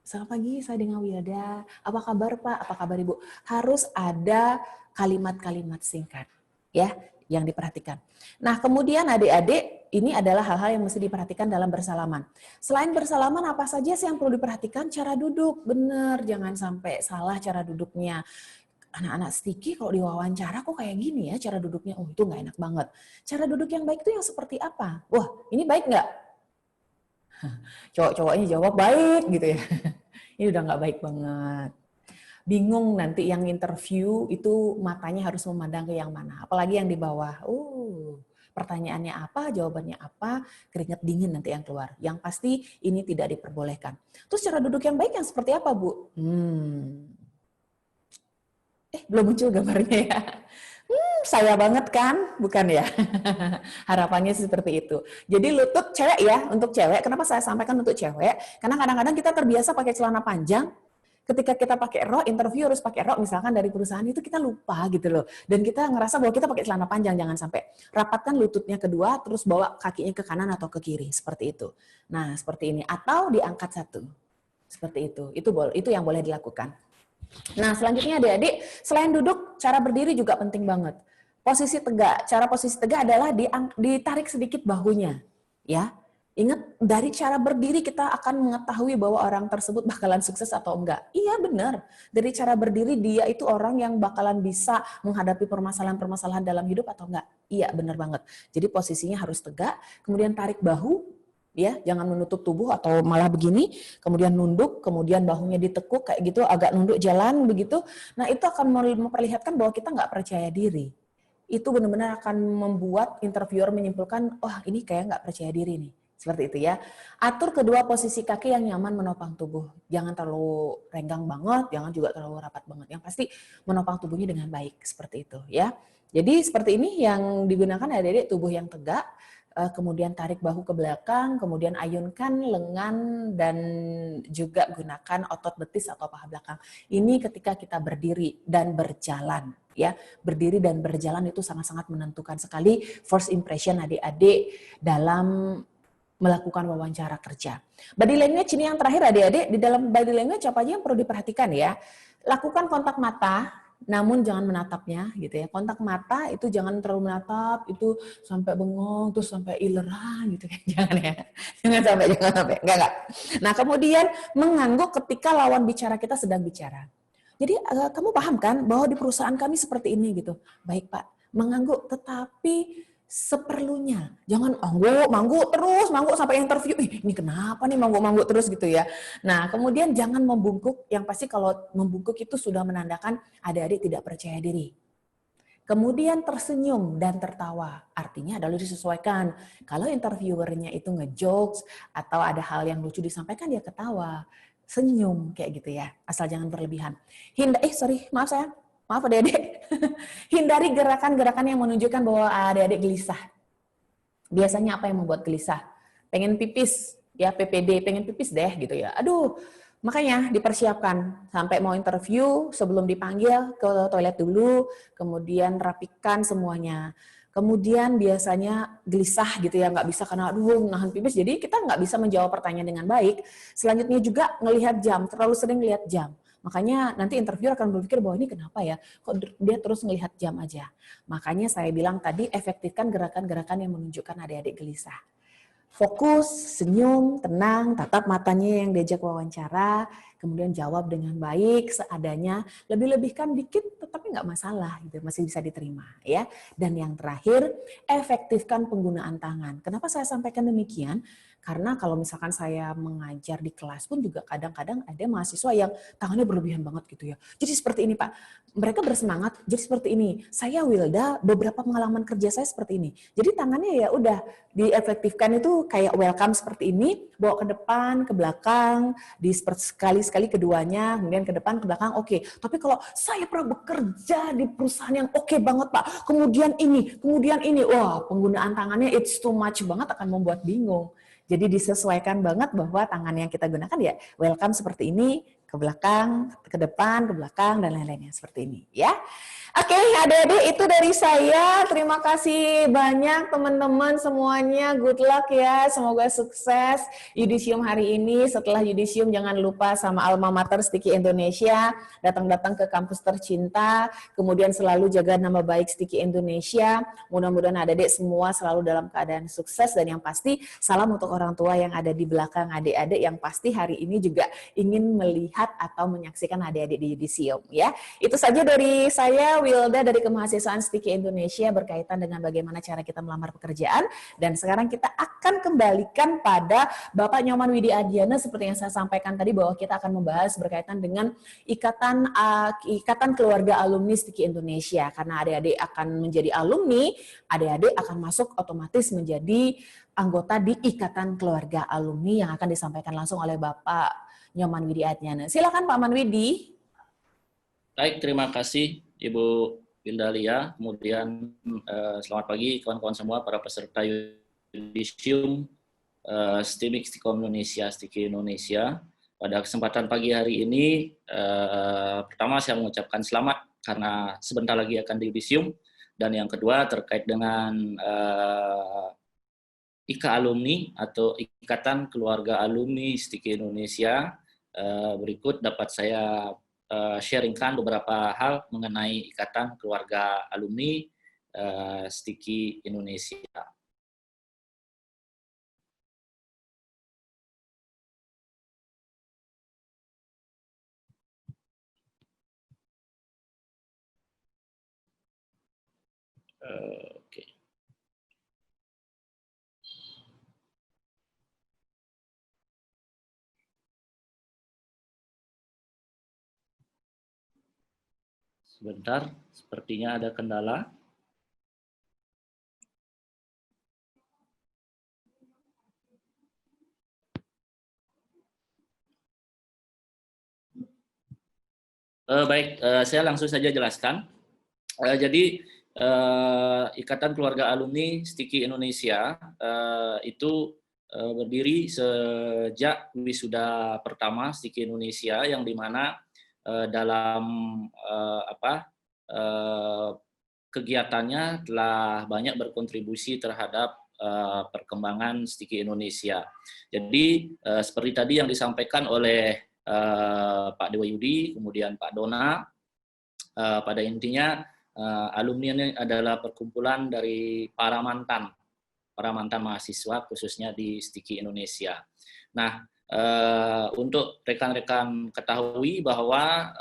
selamat pagi saya dengan Wilda. Apa kabar Pak, apa kabar Ibu? Harus ada kalimat-kalimat singkat ya yang diperhatikan. Nah kemudian adik-adik, ini adalah hal-hal yang mesti diperhatikan dalam bersalaman. Selain bersalaman, apa saja sih yang perlu diperhatikan? Cara duduk, benar, jangan sampai salah cara duduknya. Anak-anak sticky kalau diwawancara kok kayak gini ya cara duduknya, oh itu nggak enak banget. Cara duduk yang baik itu yang seperti apa? Wah ini baik nggak? Cowok-cowoknya jawab baik gitu ya. Ini udah nggak baik banget. Bingung nanti yang interview itu matanya harus memandang ke yang mana. Apalagi yang di bawah. Pertanyaannya apa, jawabannya apa, keringat dingin nanti yang keluar. Yang pasti ini tidak diperbolehkan. Terus cara duduk yang baik yang seperti apa, Bu? Belum muncul gambarnya ya. Saya banget kan? Bukan ya? Harapannya seperti itu. Jadi lutut cewek ya, untuk cewek. Kenapa saya sampaikan untuk cewek? Karena kadang-kadang kita terbiasa pakai celana panjang. Ketika kita pakai rok, interview harus pakai rok, misalkan dari perusahaan itu kita lupa gitu loh. Dan kita ngerasa bahwa kita pakai celana panjang, jangan sampai. Rapatkan lututnya kedua, terus bawa kakinya ke kanan atau ke kiri, seperti itu. Nah, seperti ini. Atau diangkat satu. Seperti itu. Itu yang boleh dilakukan. Nah, selanjutnya adik-adik, selain duduk, cara berdiri juga penting banget. Posisi tegak. Cara posisi tegak adalah ditarik sedikit bahunya. Ya. Ingat, dari cara berdiri kita akan mengetahui bahwa orang tersebut bakalan sukses atau enggak. Iya benar, dari cara berdiri dia itu orang yang bakalan bisa menghadapi permasalahan-permasalahan dalam hidup atau enggak. Iya benar banget. Jadi posisinya harus tegak, kemudian tarik bahu, ya jangan menutup tubuh atau malah begini, kemudian nunduk, kemudian bahunya ditekuk kayak gitu, agak nunduk jalan begitu. Nah itu akan memperlihatkan bahwa kita nggak percaya diri. Itu benar-benar akan membuat interviewer menyimpulkan, wah ini kayak nggak percaya diri nih. Seperti itu ya. Atur kedua posisi kaki yang nyaman menopang tubuh. Jangan terlalu renggang banget, jangan juga terlalu rapat banget. Yang pasti menopang tubuhnya dengan baik, seperti itu ya. Jadi seperti ini yang digunakan adik-adik, tubuh yang tegak, kemudian tarik bahu ke belakang, kemudian ayunkan lengan dan juga gunakan otot betis atau paha belakang. Ini ketika kita berdiri dan berjalan. Ya, berdiri dan berjalan itu sangat-sangat menentukan sekali first impression adik-adik dalam melakukan wawancara kerja. Body language ini yang terakhir adik-adik, di dalam body language apa aja yang perlu diperhatikan ya. Lakukan kontak mata, namun jangan menatapnya gitu ya. Kontak mata itu jangan terlalu menatap, itu sampai bengong, terus sampai ileran gitu kan. Jangan ya. Jangan sampai. Enggak. Nah, kemudian mengangguk ketika lawan bicara kita sedang bicara. Jadi kamu paham kan bahwa di perusahaan kami seperti ini gitu. Baik Pak, mengangguk tetapi seperlunya. Jangan mangguk sampai interview. Ini kenapa nih mangguk terus gitu ya. Nah, kemudian jangan membungkuk. Yang pasti kalau membungkuk itu sudah menandakan adik-adik tidak percaya diri. Kemudian tersenyum dan tertawa. Artinya adalah disesuaikan. Kalau interviewernya itu ngejokes atau ada hal yang lucu disampaikan, dia ketawa. Senyum kayak gitu ya. Asal jangan berlebihan. Maaf adik-adik, hindari gerakan-gerakan yang menunjukkan bahwa adik-adik gelisah. Biasanya apa yang membuat gelisah? Pengen pipis, ya PPD, pengen pipis deh gitu ya. Aduh, makanya dipersiapkan sampai mau interview, sebelum dipanggil ke toilet dulu, kemudian rapikan semuanya. Kemudian biasanya gelisah gitu ya, nggak bisa karena nahan pipis, jadi kita nggak bisa menjawab pertanyaan dengan baik. Selanjutnya juga ngelihat jam, terlalu sering lihat jam. Makanya nanti interviewer akan berpikir bahwa ini kenapa ya, kok dia terus melihat jam aja. Makanya saya bilang tadi, efektifkan gerakan-gerakan yang menunjukkan adik-adik gelisah. Fokus, senyum, tenang, tatap matanya yang diajak wawancara, kemudian jawab dengan baik, seadanya, lebih-lebihkan dikit tetapi nggak masalah, gitu, masih bisa diterima. Ya. Dan yang terakhir, efektifkan penggunaan tangan. Kenapa saya sampaikan demikian? Karena kalau misalkan saya mengajar di kelas pun juga kadang-kadang ada mahasiswa yang tangannya berlebihan banget gitu ya. Jadi seperti ini Pak, mereka bersemangat, jadi seperti ini. Saya Wilda, beberapa pengalaman kerja saya seperti ini. Jadi tangannya ya udah diefektifkan itu kayak welcome seperti ini, bawa ke depan, ke belakang, sekali-sekali keduanya, kemudian ke depan, ke belakang, oke. Tapi kalau saya pernah bekerja di perusahaan yang oke banget Pak, kemudian ini, wah penggunaan tangannya it's too much banget akan membuat bingung. Jadi disesuaikan banget bahwa tangan yang kita gunakan ya welcome seperti ini, ke belakang, ke depan, ke belakang, dan lain-lainnya seperti ini ya. Oke, adik-adik, itu dari saya. Terima kasih banyak teman-teman semuanya. Good luck ya, semoga sukses Yudisium hari ini. Setelah Yudisium jangan lupa sama Alma Mater Stiki Indonesia, datang-datang ke kampus tercinta, kemudian selalu jaga nama baik Stiki Indonesia. Mudah-mudahan adik-adik semua selalu dalam keadaan sukses, dan yang pasti salam untuk orang tua yang ada di belakang adik-adik yang pasti hari ini juga ingin melihat atau menyaksikan adik-adik di Yudisium ya. Itu saja dari saya, Wilda dari Kemahasiswaan Stiki Indonesia, berkaitan dengan bagaimana cara kita melamar pekerjaan. Dan sekarang kita akan kembalikan pada Bapak Nyoman Widi Adiana, seperti yang saya sampaikan tadi bahwa kita akan membahas berkaitan dengan ikatan keluarga alumni Stiki Indonesia. Karena adik-adik akan menjadi alumni, adik-adik akan masuk otomatis menjadi anggota di ikatan keluarga alumni yang akan disampaikan langsung oleh Bapak Nyoman Widi Adiana. Silakan Pak Manwidi. Baik, terima kasih Ibu Windalia. Kemudian selamat pagi kawan-kawan semua, para peserta Yudisium STIMIK Stikom Indonesia, Stiki Indonesia. Pada kesempatan pagi hari ini, pertama saya mengucapkan selamat karena sebentar lagi akan di Yudisium. Dan yang kedua terkait dengan IKA Alumni atau Ikatan Keluarga Alumni Stiki Indonesia. Berikut dapat saya sharingkan beberapa hal mengenai Ikatan Keluarga Alumni Stiki Indonesia. Oke. Sebentar, sepertinya ada kendala. Baik, saya langsung saja jelaskan. Jadi, Ikatan Keluarga Alumni Stiki Indonesia itu berdiri sejak wisuda pertama Stiki Indonesia, yang dimana dalam kegiatannya telah banyak berkontribusi terhadap perkembangan Stiki Indonesia. Jadi seperti tadi yang disampaikan oleh Pak Dewa Yudi, kemudian Pak Dona, pada intinya alumni ini adalah perkumpulan dari para mantan mahasiswa khususnya di Stiki Indonesia. Nah, untuk rekan-rekan ketahui bahwa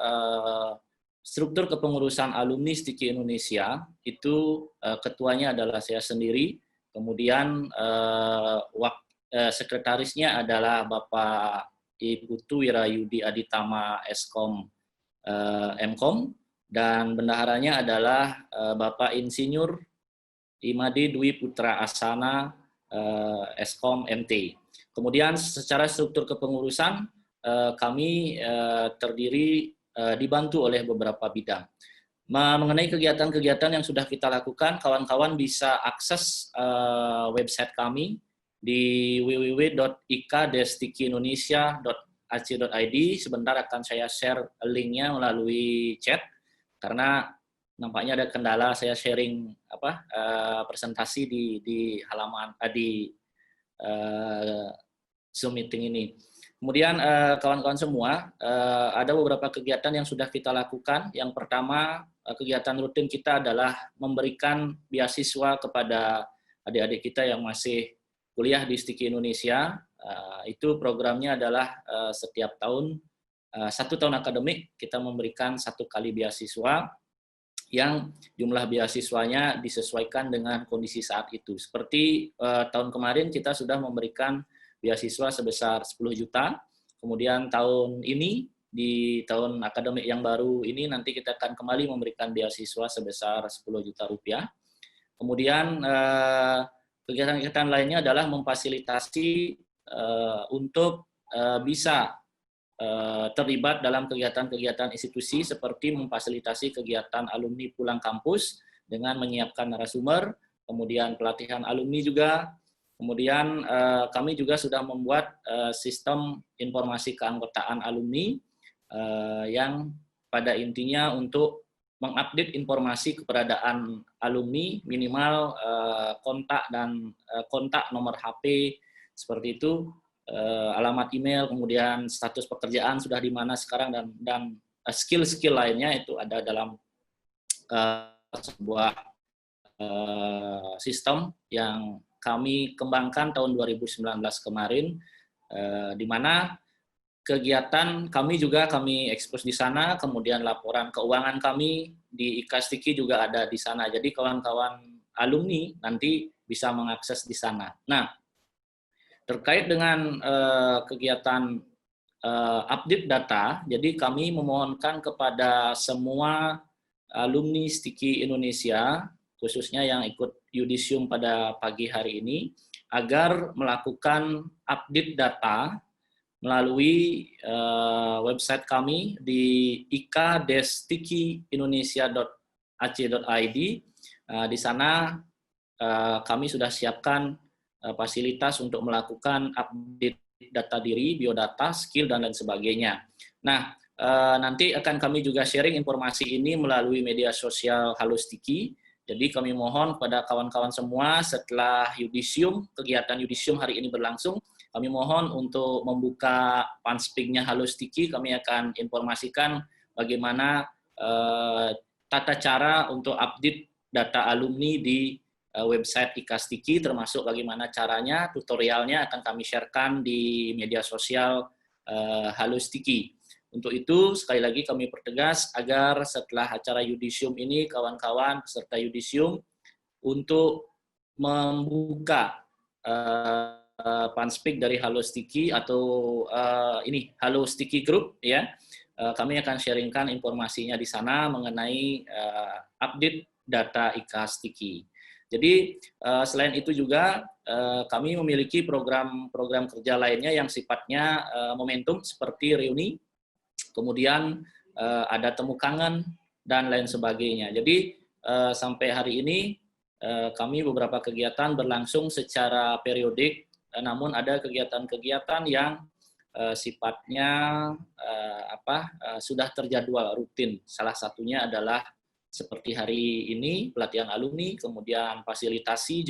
struktur kepengurusan alumni Stiki Indonesia itu ketuanya adalah saya sendiri, kemudian sekretarisnya adalah Bapak Ibu Wirayudi Aditama Eskom Mkom, dan bendaharanya adalah Bapak Insinyur Imadi Dwi Putra Asana Eskom MT. Kemudian secara struktur kepengurusan kami terdiri dibantu oleh beberapa bidang. Mengenai kegiatan-kegiatan yang sudah kita lakukan, kawan-kawan bisa akses website kami di www.ika-stikiindonesia.ac.id. Sebentar akan saya share linknya melalui chat, karena nampaknya ada kendala saya sharing presentasi di halaman di Zoom meeting ini. Kemudian kawan-kawan semua, ada beberapa kegiatan yang sudah kita lakukan. Yang pertama, kegiatan rutin kita adalah memberikan beasiswa kepada adik-adik kita yang masih kuliah di Stiki Indonesia. Itu programnya adalah setiap tahun, 1 tahun akademik kita memberikan 1 kali beasiswa, yang jumlah beasiswanya disesuaikan dengan kondisi saat itu. Seperti tahun kemarin kita sudah memberikan beasiswa sebesar 10 juta, kemudian tahun ini, di tahun akademik yang baru ini, nanti kita akan kembali memberikan beasiswa sebesar 10 juta rupiah. Kemudian kegiatan-kegiatan lainnya adalah memfasilitasi untuk bisa terlibat dalam kegiatan-kegiatan institusi, seperti memfasilitasi kegiatan alumni pulang kampus dengan menyiapkan narasumber, kemudian pelatihan alumni juga. Kemudian kami juga sudah membuat sistem informasi keanggotaan alumni yang pada intinya untuk mengupdate informasi keberadaan alumni, minimal kontak dan kontak nomor HP seperti itu, alamat email, kemudian status pekerjaan sudah di mana sekarang, dan skill-skill lainnya itu ada dalam sebuah sistem yang kami kembangkan tahun 2019 kemarin, di mana kegiatan kami juga kami ekspos di sana, kemudian laporan keuangan kami di Ikastiki juga ada di sana. Jadi kawan-kawan alumni nanti bisa mengakses di sana. Nah, terkait dengan kegiatan update data, jadi kami memohonkan kepada semua alumni Stiki Indonesia, khususnya yang ikut yudisium pada pagi hari ini, agar melakukan update data melalui website kami di ika-stikiindonesia.ac.id. Di sana kami sudah siapkan fasilitas untuk melakukan update data diri, biodata, skill, dan lain sebagainya. Nah, nanti akan kami juga sharing informasi ini melalui media sosial Halo Stiki. Jadi kami mohon kepada kawan-kawan semua, setelah yudisium, kegiatan yudisium hari ini berlangsung, kami mohon untuk membuka panspeak-nya Halo Stiki. Kami akan informasikan bagaimana tata cara untuk update data alumni di website Ikastiki, termasuk bagaimana caranya, tutorialnya akan kami sharekan di media sosial Halo Stiki. Untuk itu, sekali lagi kami pertegas agar setelah acara yudisium ini, kawan-kawan peserta yudisium untuk membuka panspeak dari Halo Stiki atau ini Halo Stiki Group, ya. Kami akan sharingkan informasinya di sana mengenai update data Ikastiki. Jadi selain itu juga kami memiliki program kerja lainnya yang sifatnya momentum seperti reuni, kemudian ada temu kangen, dan lain sebagainya. Jadi sampai hari ini kami beberapa kegiatan berlangsung secara periodik, namun ada kegiatan-kegiatan yang sifatnya sudah terjadwal rutin. Salah satunya adalah seperti hari ini pelatihan alumni, kemudian fasilitasi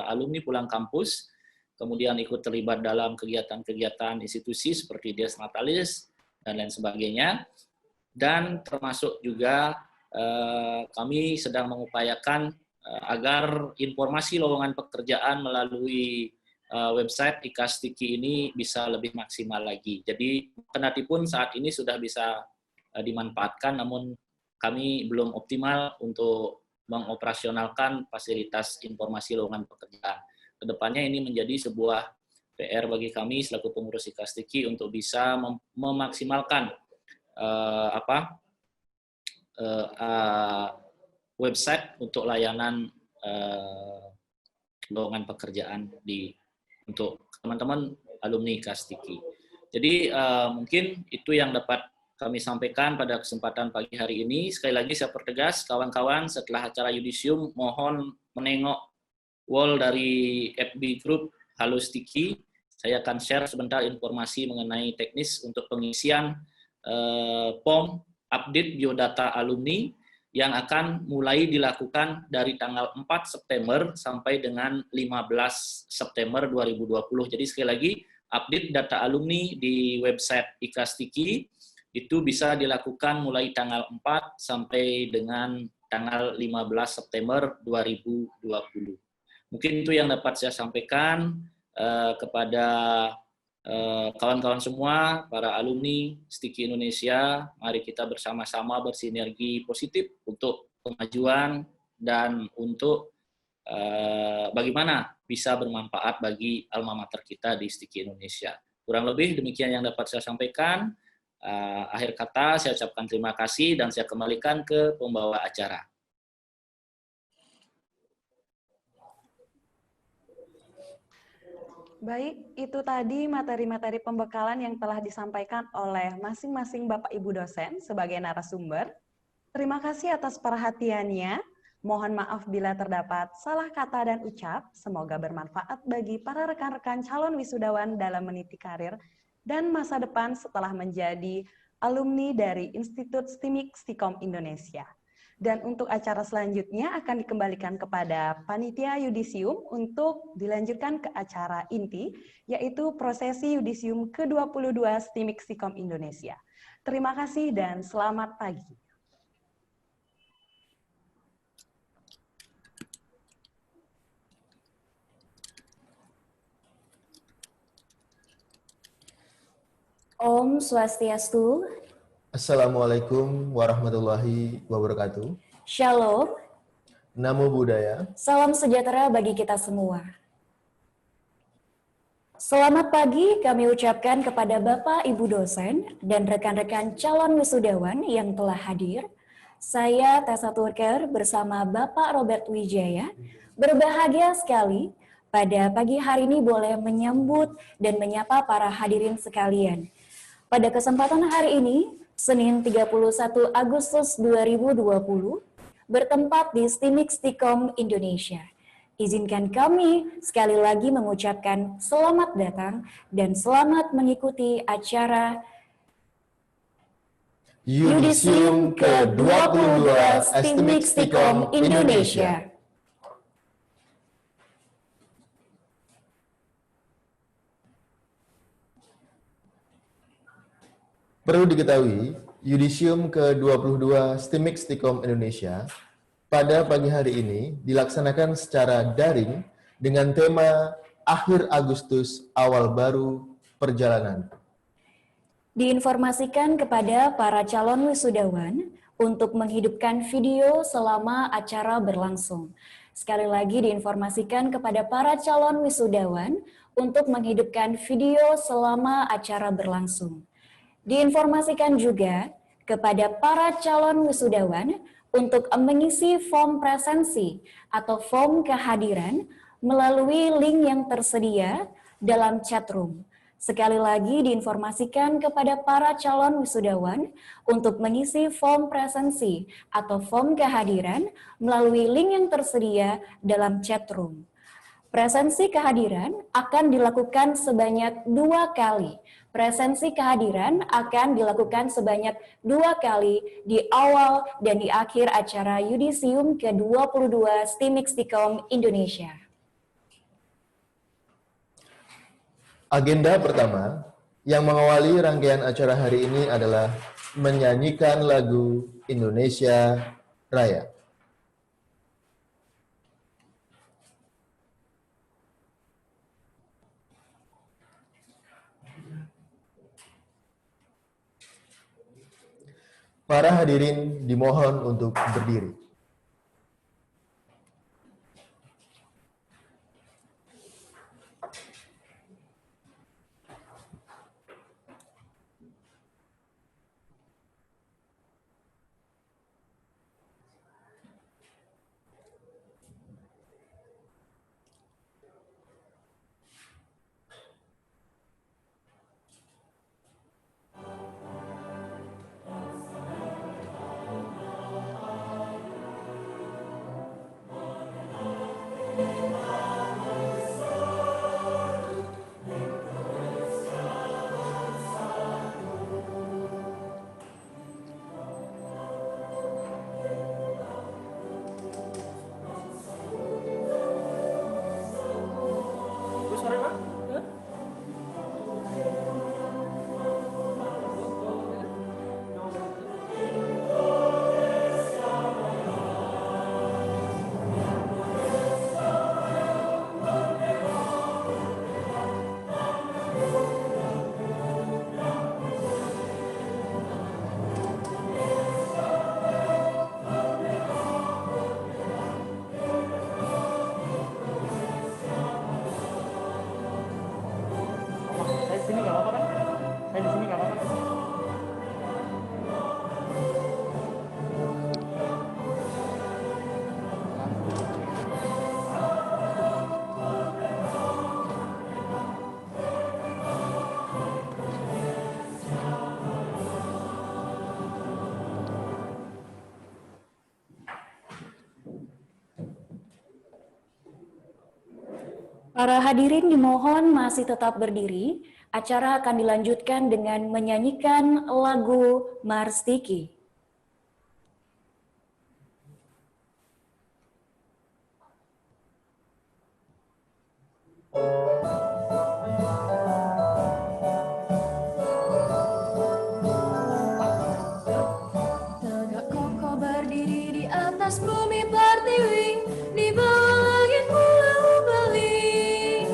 alumni pulang kampus, kemudian ikut terlibat dalam kegiatan-kegiatan institusi seperti Dies Natalis dan lain sebagainya, dan termasuk juga kami sedang mengupayakan agar informasi lowongan pekerjaan melalui website Ikastiki ini bisa lebih maksimal lagi. Jadi kendati pun saat ini sudah bisa dimanfaatkan, namun kami belum optimal untuk mengoperasionalkan fasilitas informasi lowongan pekerjaan. Kedepannya ini menjadi sebuah PR bagi kami selaku pengurus Ikastiki untuk bisa memaksimalkan website untuk layanan lowongan pekerjaan untuk teman-teman alumni Ikastiki. Jadi mungkin itu yang dapat kami sampaikan pada kesempatan pagi hari ini. Sekali lagi saya pertegas, kawan-kawan, setelah acara yudisium mohon menengok wall dari FB Group Halo Stiki. Saya akan share sebentar informasi mengenai teknis untuk pengisian form update biodata alumni yang akan mulai dilakukan dari tanggal 4 September sampai dengan 15 September 2020. Jadi sekali lagi, update data alumni di website Ikastiki itu bisa dilakukan mulai tanggal 4 sampai dengan tanggal 15 September 2020. Mungkin itu yang dapat saya sampaikan kepada kawan-kawan semua, para alumni Stiki Indonesia. Mari kita bersama-sama bersinergi positif untuk kemajuan dan untuk bagaimana bisa bermanfaat bagi alma mater kita di Stiki Indonesia. Kurang lebih demikian yang dapat saya sampaikan. Akhir kata saya ucapkan terima kasih dan saya kembalikan ke pembawa acara. Baik, itu tadi materi-materi pembekalan yang telah disampaikan oleh masing-masing Bapak Ibu dosen sebagai narasumber. Terima kasih atas perhatiannya. Mohon maaf bila terdapat salah kata dan ucap. Semoga bermanfaat bagi para rekan-rekan calon wisudawan dalam meniti karir dan masa depan setelah menjadi alumni dari Institut STIMIK Stikom Indonesia. Dan untuk acara selanjutnya akan dikembalikan kepada Panitia Yudisium untuk dilanjutkan ke acara inti, yaitu prosesi Yudisium ke-22 STIMIK Stikom Indonesia. Terima kasih dan selamat pagi. Om Swastiastu. Assalamualaikum warahmatullahi wabarakatuh. Shalom. Namo Buddhaya. Salam sejahtera bagi kita semua. Selamat pagi kami ucapkan kepada Bapak, Ibu dosen, dan rekan-rekan calon wisudawan yang telah hadir. Saya Tessa Turker bersama Bapak Robert Wijaya berbahagia sekali pada pagi hari ini boleh menyambut dan menyapa para hadirin sekalian. Pada kesempatan hari ini, Senin 31 Agustus 2020, bertempat di STIMIK Stikom Indonesia. Izinkan kami sekali lagi mengucapkan selamat datang dan selamat mengikuti acara Yudisium ke-22 STIMIK Stikom Indonesia. Perlu diketahui, Yudisium ke-22 STIMIK Stikom Indonesia pada pagi hari ini dilaksanakan secara daring dengan tema Akhir Agustus Awal Baru Perjalanan. Diinformasikan kepada para calon wisudawan untuk menghidupkan video selama acara berlangsung. Sekali lagi diinformasikan kepada para calon wisudawan untuk menghidupkan video selama acara berlangsung. Diinformasikan juga kepada para calon wisudawan untuk mengisi form presensi atau form kehadiran melalui link yang tersedia dalam chat room. Sekali lagi diinformasikan kepada para calon wisudawan untuk mengisi form presensi atau form kehadiran melalui link yang tersedia dalam chat room. Presensi kehadiran akan dilakukan sebanyak 2 kali. Presensi kehadiran akan dilakukan sebanyak 2 kali di awal dan di akhir acara Yudisium ke-22 STIMIK Stikom Indonesia. Agenda pertama yang mengawali rangkaian acara hari ini adalah menyanyikan lagu Indonesia Raya. Para hadirin dimohon untuk berdiri. Para hadirin dimohon masih tetap berdiri Acara akan dilanjutkan dengan menyanyikan lagu Marstiki. Tegak kokoh berdiri di atas bumi pertiwi, di bawah langit pulau Bali.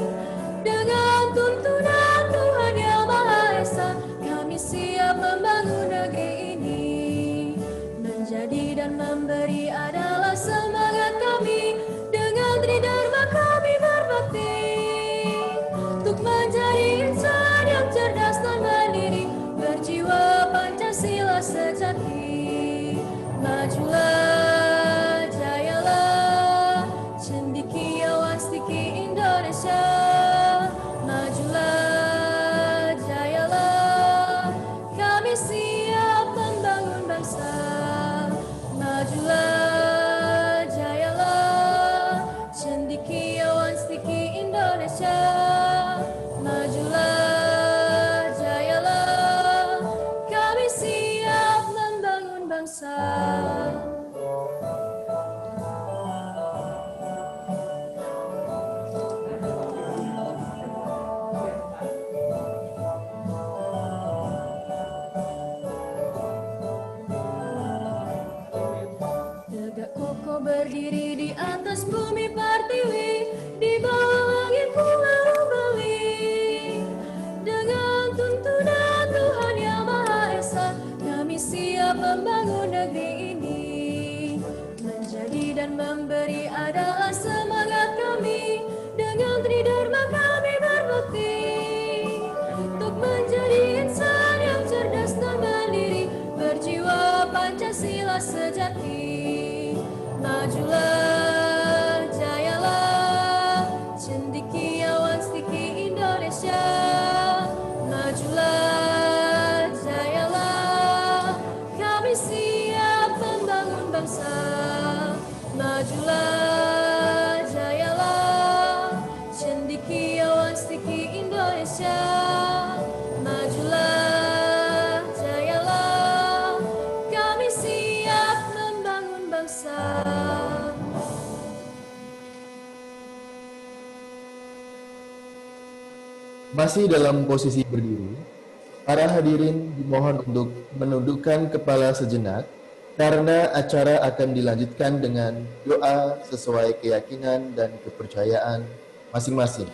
Dengan tuntunan Tuhan Yang Maha Esa, kami siap membangun negeri ini. Menjadi dan memberi adalah semangat kami, dengan tridharma kami berbakti. Untuk menjadi insan yang cerdas dan mandiri, berjiwa Pancasila sejati. Majulah, jayalah, cendekia wastiki Indonesia. Majulah, jayalah, kami siap membangun bangsa. Majulah, jayalah, cendekia wastiki Indonesia. Majulah, jayalah, kami siap membangun bangsa. Tegak kokoh berdiri di atas bumi pertiwi, di bawah langit pulau Bali. Dengan tuntunan Tuhan Yang Maha Esa, kami siap membangun negeri ini. Menjadi dan memberi adalah semangat kami, dengan tridharma kami berbakti. Untuk menjadi insan yang cerdas dan mandiri, berjiwa Pancasila sejati. Majulah, jayalah, cendekia wastiki Indonesia. Majulah, jayalah, kami siap membangun bangsa. Majulah, jayalah, cendekia wastiki Indonesia. Majulah, jayalah, kami siap membangun bangsa. Masih dalam posisi berdiri, para hadirin dimohon untuk menundukkan kepala sejenak karena acara akan dilanjutkan dengan doa sesuai keyakinan dan kepercayaan masing-masing.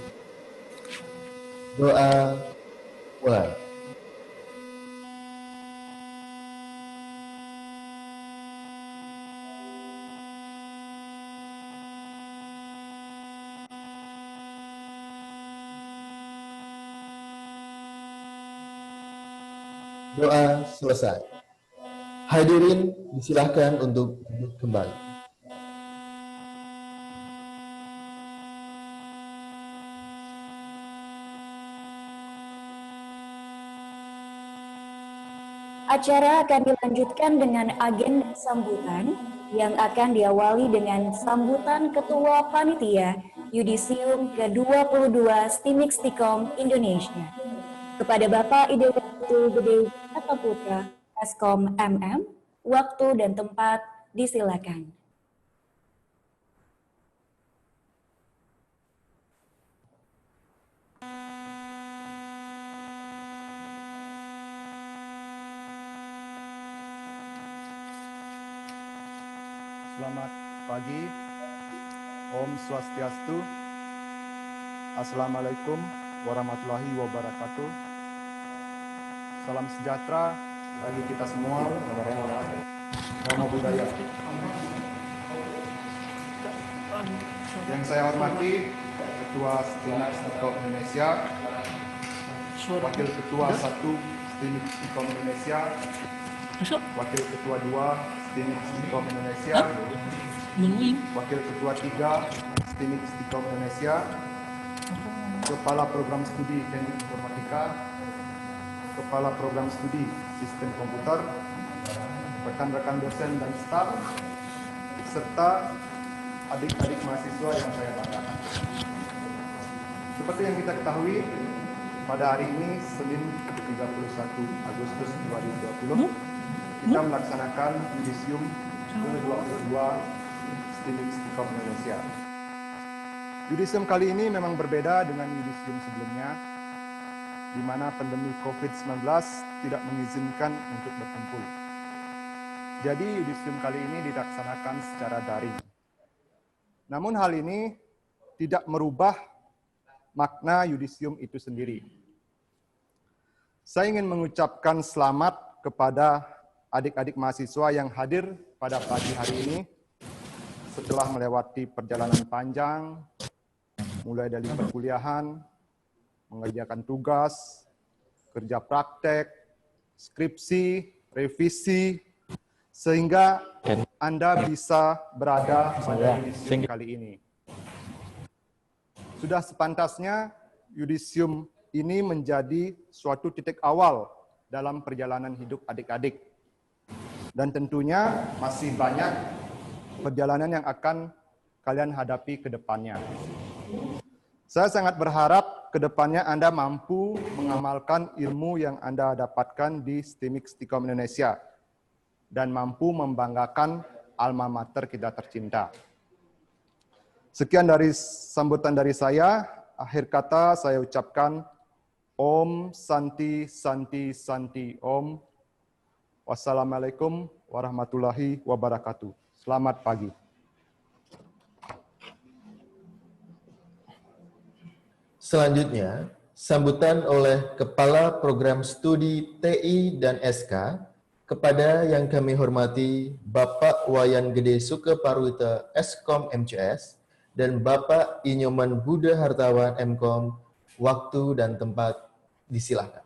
Doa mulai. Doa selesai. Hadirin disilahkan untuk duduk kembali. Acara akan dilanjutkan dengan agenda sambutan yang akan diawali dengan sambutan Ketua Panitia Yudisium ke-22 STIMIK Stikom Indonesia. Kepada Bapak Idewatul Gede Gatot Putra, Eskom MM, waktu dan tempat disilakan. Selamat pagi, Om Swastiastu, Assalamualaikum warahmatullahi wabarakatuh. Salam sejahtera bagi kita semua, Namo Buddhaya. Yang saya hormati Ketua STIMIK Stikom Indonesia, Wakil Ketua 1 STIMIK Stikom Indonesia, Wakil Ketua 2 STIMIK Stikom Indonesia, Wakil Ketua 3 STIMIK Stikom Indonesia, Kepala Program Studi Teknik Informatika, Kepala Program Studi Sistem Komputer, rekan-rekan dosen dan staf, serta adik-adik mahasiswa yang saya banggakan. Seperti yang kita ketahui, pada hari ini, Senin 31 Agustus 2020, kita melaksanakan Yudisium ke-22 STIMIC Stikom Indonesia. Yudisium kali ini memang berbeda dengan Yudisium sebelumnya, di mana pandemi COVID-19 tidak mengizinkan untuk berkumpul. Jadi Yudisium kali ini dilaksanakan secara daring. Namun hal ini tidak merubah makna Yudisium itu sendiri. Saya ingin mengucapkan selamat kepada adik-adik mahasiswa yang hadir pada pagi hari ini setelah melewati perjalanan panjang, mulai dari perkuliahan, mengerjakan tugas, kerja praktek, skripsi, revisi, sehingga Anda bisa berada pada Yudisium kali ini. Sudah sepantasnya Yudisium ini menjadi suatu titik awal dalam perjalanan hidup adik-adik. Dan tentunya masih banyak perjalanan yang akan kalian hadapi ke depannya. Saya sangat berharap ke depannya Anda mampu mengamalkan ilmu yang Anda dapatkan di STIMIC Stikom Indonesia dan mampu membanggakan alma mater kita tercinta. Sekian dari sambutan dari saya. Akhir kata saya ucapkan Om Santi Santi Santi Om. Wassalamualaikum warahmatullahi wabarakatuh. Selamat pagi. Selanjutnya, sambutan oleh Kepala Program Studi TI dan SK kepada yang kami hormati Bapak Wayan Gede Sukeparwita Eskom MCS dan Bapak Inyoman Buddha Hartawan MKOM. Waktu dan tempat disilahkan.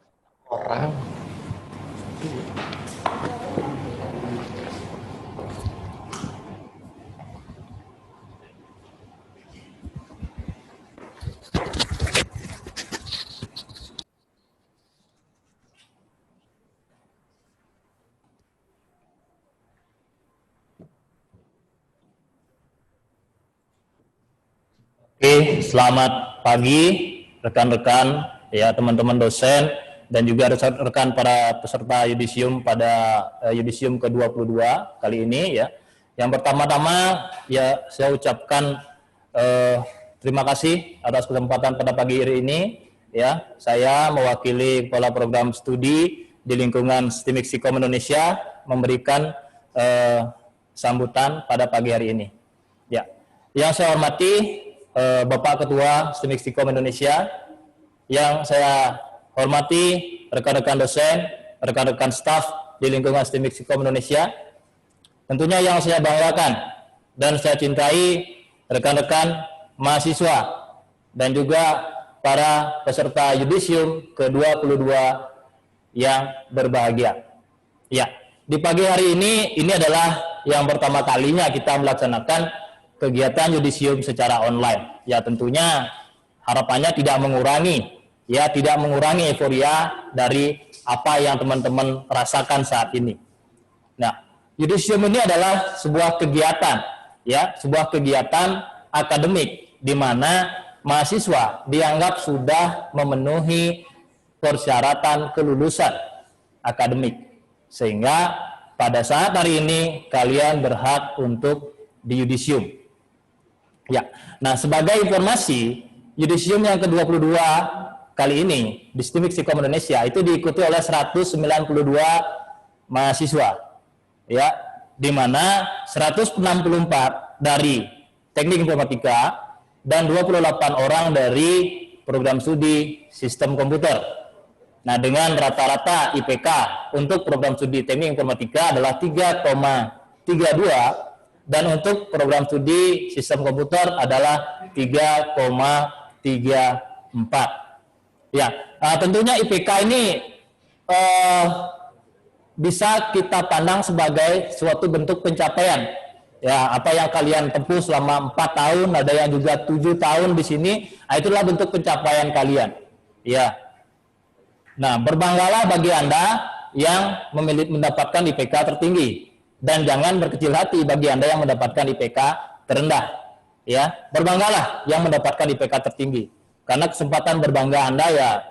Oke, selamat pagi rekan-rekan, ya teman-teman dosen dan juga rekan para peserta Yudisium pada Yudisium ke-22 kali ini ya. Yang pertama-tama ya saya ucapkan terima kasih atas kesempatan pada pagi hari ini ya. Saya mewakili Kepala Program Studi di lingkungan STIMIC Stikom Indonesia memberikan sambutan pada pagi hari ini. Ya. Yang saya hormati Bapak Ketua STIMIC Stikom Indonesia, yang saya hormati rekan-rekan dosen, rekan-rekan staf di lingkungan STIMIC Stikom Indonesia, tentunya yang saya banggakan dan saya cintai rekan-rekan mahasiswa dan juga para peserta Yudisium ke-22 yang berbahagia. Ya, di pagi hari ini adalah yang pertama kalinya kita melaksanakan kegiatan Yudisium secara online. Ya tentunya harapannya tidak mengurangi euforia dari apa yang teman-teman rasakan saat ini. Nah, Yudisium ini adalah sebuah kegiatan, ya, sebuah kegiatan akademik di mana mahasiswa dianggap sudah memenuhi persyaratan kelulusan akademik. Sehingga pada saat hari ini kalian berhak untuk di Yudisium. Ya, nah sebagai informasi, Yudisium yang ke-22 kali ini di STIMIC Stikom Indonesia itu diikuti oleh 192 mahasiswa, ya, di mana 164 dari Teknik Informatika dan 28 orang dari program studi Sistem Komputer. Nah, dengan rata-rata IPK untuk program studi Teknik Informatika adalah 3,32 dan untuk program studi Sistem Komputer adalah 3,34. Ya, tentunya IPK ini bisa kita pandang sebagai suatu bentuk pencapaian. Ya, apa yang kalian tempuh selama 4 tahun, ada yang juga 7 tahun di sini, itulah bentuk pencapaian kalian. Ya. Nah, berbanggalah bagi Anda yang mendapatkan IPK tertinggi. Dan jangan berkecil hati bagi Anda yang mendapatkan IPK terendah. Ya, berbanggalah yang mendapatkan IPK tertinggi. Karena kesempatan berbangga Anda ya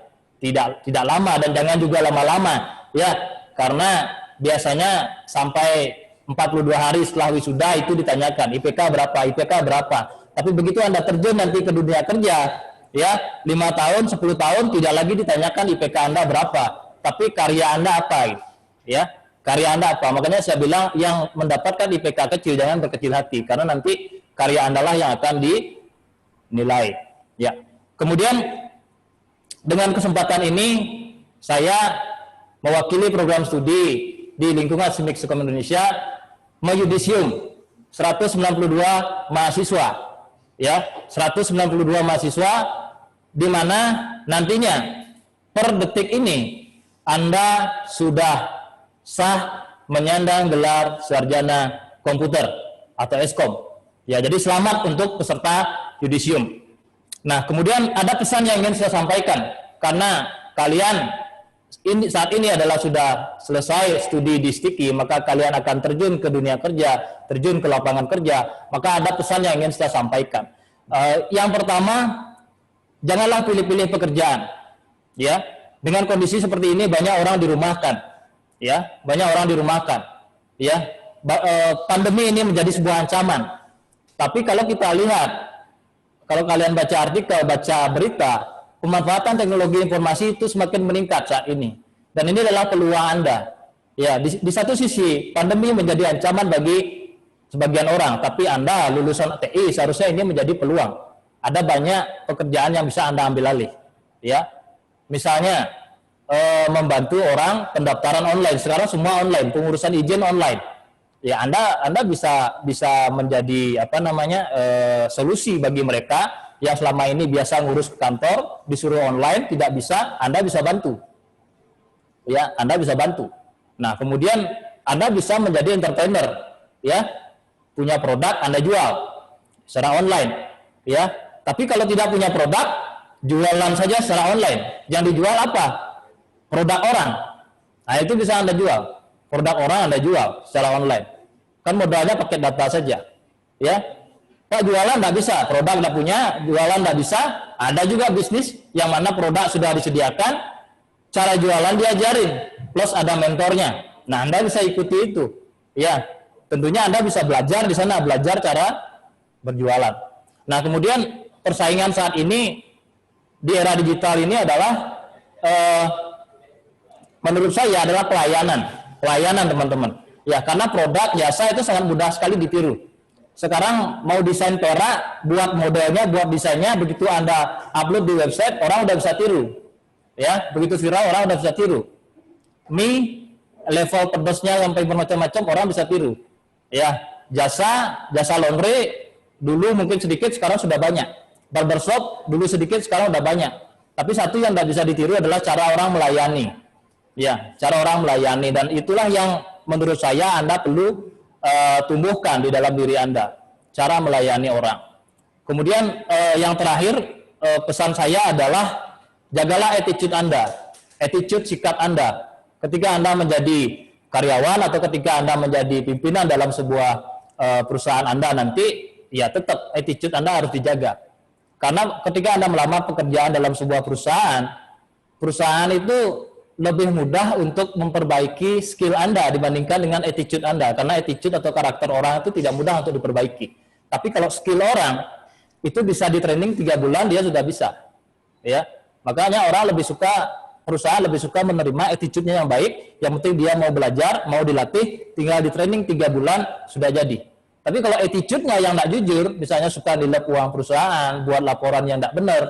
tidak lama dan jangan juga lama-lama ya, karena biasanya sampai 42 hari setelah wisuda itu ditanyakan IPK berapa. Tapi begitu Anda terjun nanti ke dunia kerja ya, 5 tahun, 10 tahun tidak lagi ditanyakan IPK Anda berapa, tapi karya Anda apa ya. Karya Anda apa? Makanya saya bilang yang mendapatkan IPK kecil jangan berkecil hati, karena nanti karya Anda lah yang akan dinilai. Ya. Kemudian dengan kesempatan ini saya mewakili program studi di lingkungan STIMIK STIKOM Indonesia meyudisium 192 mahasiswa. Ya, 192 mahasiswa di mana nantinya per detik ini Anda sudah sah menyandang gelar sarjana komputer atau Eskom. Ya, jadi selamat untuk peserta yudisium. Nah, kemudian ada pesan yang ingin saya sampaikan, karena kalian saat ini adalah sudah selesai studi di STIKI, maka kalian akan terjun ke dunia kerja, terjun ke lapangan kerja, maka ada pesan yang ingin saya sampaikan. Yang pertama, janganlah pilih-pilih pekerjaan. Ya, dengan kondisi seperti ini banyak orang dirumahkan. Ya, banyak orang dirumahkan. Ya, pandemi ini menjadi sebuah ancaman. Tapi kalau kita lihat, kalau kalian baca artikel, baca berita, pemanfaatan teknologi informasi itu semakin meningkat saat ini. Dan ini adalah peluang Anda. Ya, di satu sisi pandemi menjadi ancaman bagi sebagian orang, tapi Anda lulusan TI seharusnya ini menjadi peluang. Ada banyak pekerjaan yang bisa Anda ambil alih. Ya, misalnya membantu orang pendaftaran online. Sekarang semua online, pengurusan izin online. Ya, Anda bisa menjadi solusi bagi mereka yang selama ini biasa ngurus ke kantor, disuruh online, tidak bisa, Anda bisa bantu. Ya, Anda bisa bantu. Nah, kemudian Anda bisa menjadi entrepreneur, ya, punya produk Anda jual secara online, ya. Tapi kalau tidak punya produk, jualan saja secara online. Yang dijual apa? Produk orang. Nah, itu bisa Anda jual. Produk orang Anda jual secara online. Kan modalnya pakai data saja, ya. Pak, jualan nggak bisa, produk nggak punya, jualan nggak bisa. Ada juga bisnis yang mana produk sudah disediakan, cara jualan diajarin, plus ada mentornya. Nah, Anda bisa ikuti itu, ya. Tentunya Anda bisa belajar di sana, belajar cara berjualan. Nah, kemudian persaingan saat ini di era digital ini adalah menurut saya adalah pelayanan teman-teman. Ya, karena produk jasa itu sangat mudah sekali ditiru. Sekarang mau desain perak, buat modelnya, buat desainnya, begitu Anda upload di website, orang udah bisa tiru. Ya, begitu viral orang udah bisa tiru. Mie level pedasnya sampai bermacam-macam orang bisa tiru. Ya, jasa laundry dulu mungkin sedikit, sekarang sudah banyak. Barbershop dulu sedikit, sekarang udah banyak. Tapi satu yang tidak bisa ditiru adalah cara orang melayani. Ya, cara orang melayani, dan itulah yang menurut saya Anda perlu tumbuhkan di dalam diri Anda, cara melayani orang. Kemudian yang terakhir, pesan saya adalah jagalah attitude Anda, attitude sikap Anda. Ketika Anda menjadi karyawan atau ketika Anda menjadi pimpinan dalam sebuah perusahaan Anda nanti, ya tetap attitude Anda harus dijaga. Karena ketika Anda melamar pekerjaan dalam sebuah perusahaan itu lebih mudah untuk memperbaiki skill Anda dibandingkan dengan attitude Anda, karena attitude atau karakter orang itu tidak mudah untuk diperbaiki. Tapi kalau skill orang itu bisa di training 3 bulan dia sudah bisa. Ya. Makanya perusahaan lebih suka menerima attitude-nya yang baik, yang penting dia mau belajar, mau dilatih, tinggal di training 3 bulan sudah jadi. Tapi kalau attitude-nya yang tidak jujur, misalnya suka dilep uang perusahaan, buat laporan yang tidak benar,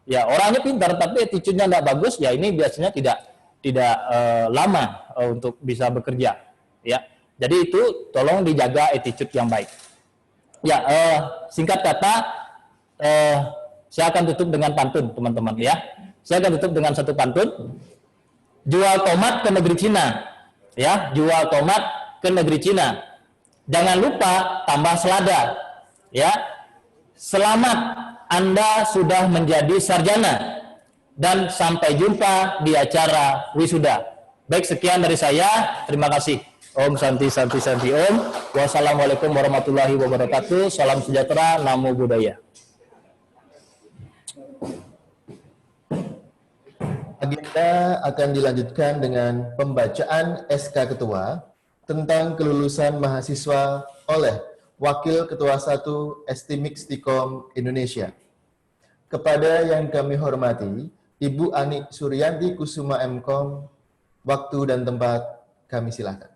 ya orangnya pintar tapi attitude-nya tidak bagus, ya ini biasanya tidak lama untuk bisa bekerja, ya. Jadi itu tolong dijaga attitude yang baik. Ya, singkat kata, saya akan tutup dengan pantun, teman-teman, ya. Saya akan tutup dengan satu pantun. Jual tomat ke negeri Cina, ya. Jual tomat ke negeri Cina. Jangan lupa tambah selada, ya. Selamat, Anda sudah menjadi sarjana. Dan sampai jumpa di acara wisuda. Baik, sekian dari saya. Terima kasih. Om Santi Santi Santi Om. Wassalamualaikum warahmatullahi wabarakatuh. Salam sejahtera, namo buddhaya. Agenda akan dilanjutkan dengan pembacaan SK Ketua tentang kelulusan mahasiswa oleh Wakil Ketua 1 STMIC Stikom Indonesia. Kepada yang kami hormati, Ibu Ani Suryanti Kusuma MKOM, waktu dan tempat kami silakan.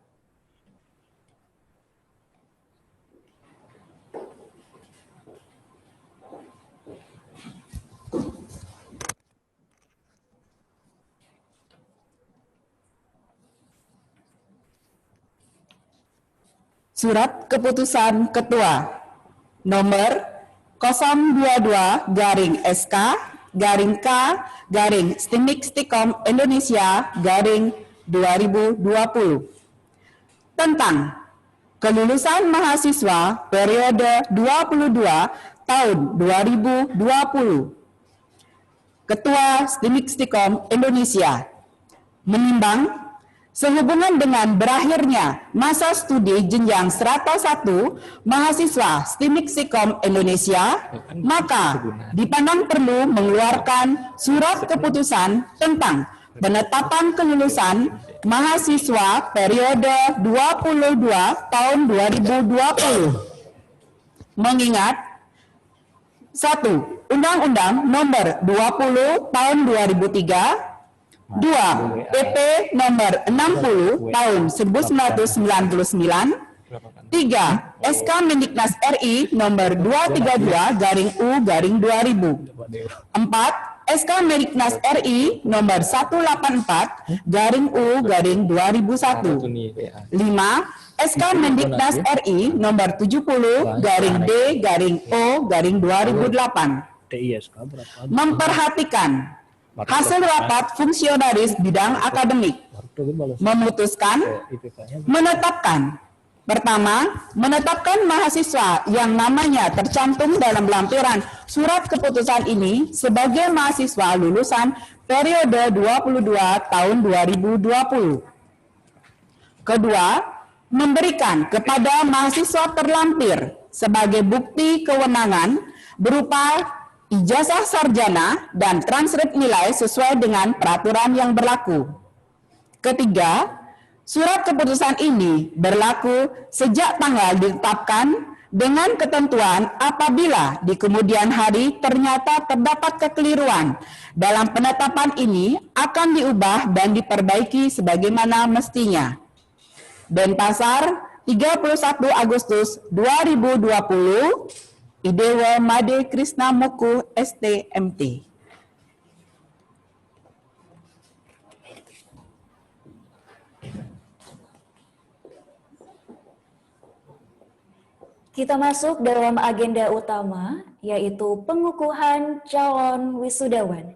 Surat Keputusan Ketua nomor 022-SK-K-STIMIC Stikom Indonesia _2020 tentang kelulusan mahasiswa periode 22 tahun 2020. Ketua STIMIC Stikom Indonesia menimbang sehubungan dengan berakhirnya masa studi jenjang strata 1 mahasiswa STIMIC Stikom Indonesia, maka dipandang perlu mengeluarkan surat keputusan tentang penetapan kelulusan mahasiswa periode 22 tahun 2020. Mengingat 1. Undang-Undang Nomor 20 Tahun 2003, 2. PP Nomor 60 Tahun 1999, 3. SK Mendiknas RI Nomor 232-U-2000, 4. SK Mendiknas RI Nomor 184-U-2001, 5. SK Mendiknas RI Nomor 70-D-O-2008 memperhatikan hasil rapat fungsionaris bidang akademik, memutuskan menetapkan: pertama, menetapkan mahasiswa yang namanya tercantum dalam lampiran surat keputusan ini sebagai mahasiswa lulusan periode 22 tahun 2020. Kedua, memberikan kepada mahasiswa terlampir sebagai bukti kewenangan berupa ijazah sarjana dan transkrip nilai sesuai dengan peraturan yang berlaku. Ketiga, surat keputusan ini berlaku sejak tanggal ditetapkan dengan ketentuan apabila di kemudian hari ternyata terdapat kekeliruan dalam penetapan ini akan diubah dan diperbaiki sebagaimana mestinya. Denpasar, 31 Agustus 2020, Idewa Made Krisna Moku STMT. Kita masuk dalam agenda utama, yaitu pengukuhan calon wisudawan.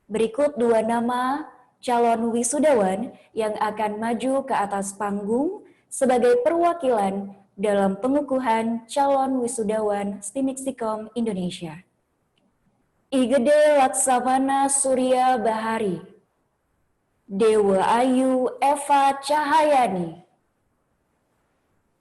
Berikut 2 nama calon wisudawan yang akan maju ke atas panggung sebagai perwakilan dalam pengukuhan calon wisudawan STIMIC Stikom Indonesia. Igede Laksamana Surya Bahari, Dewa Ayu Eva Cahayani.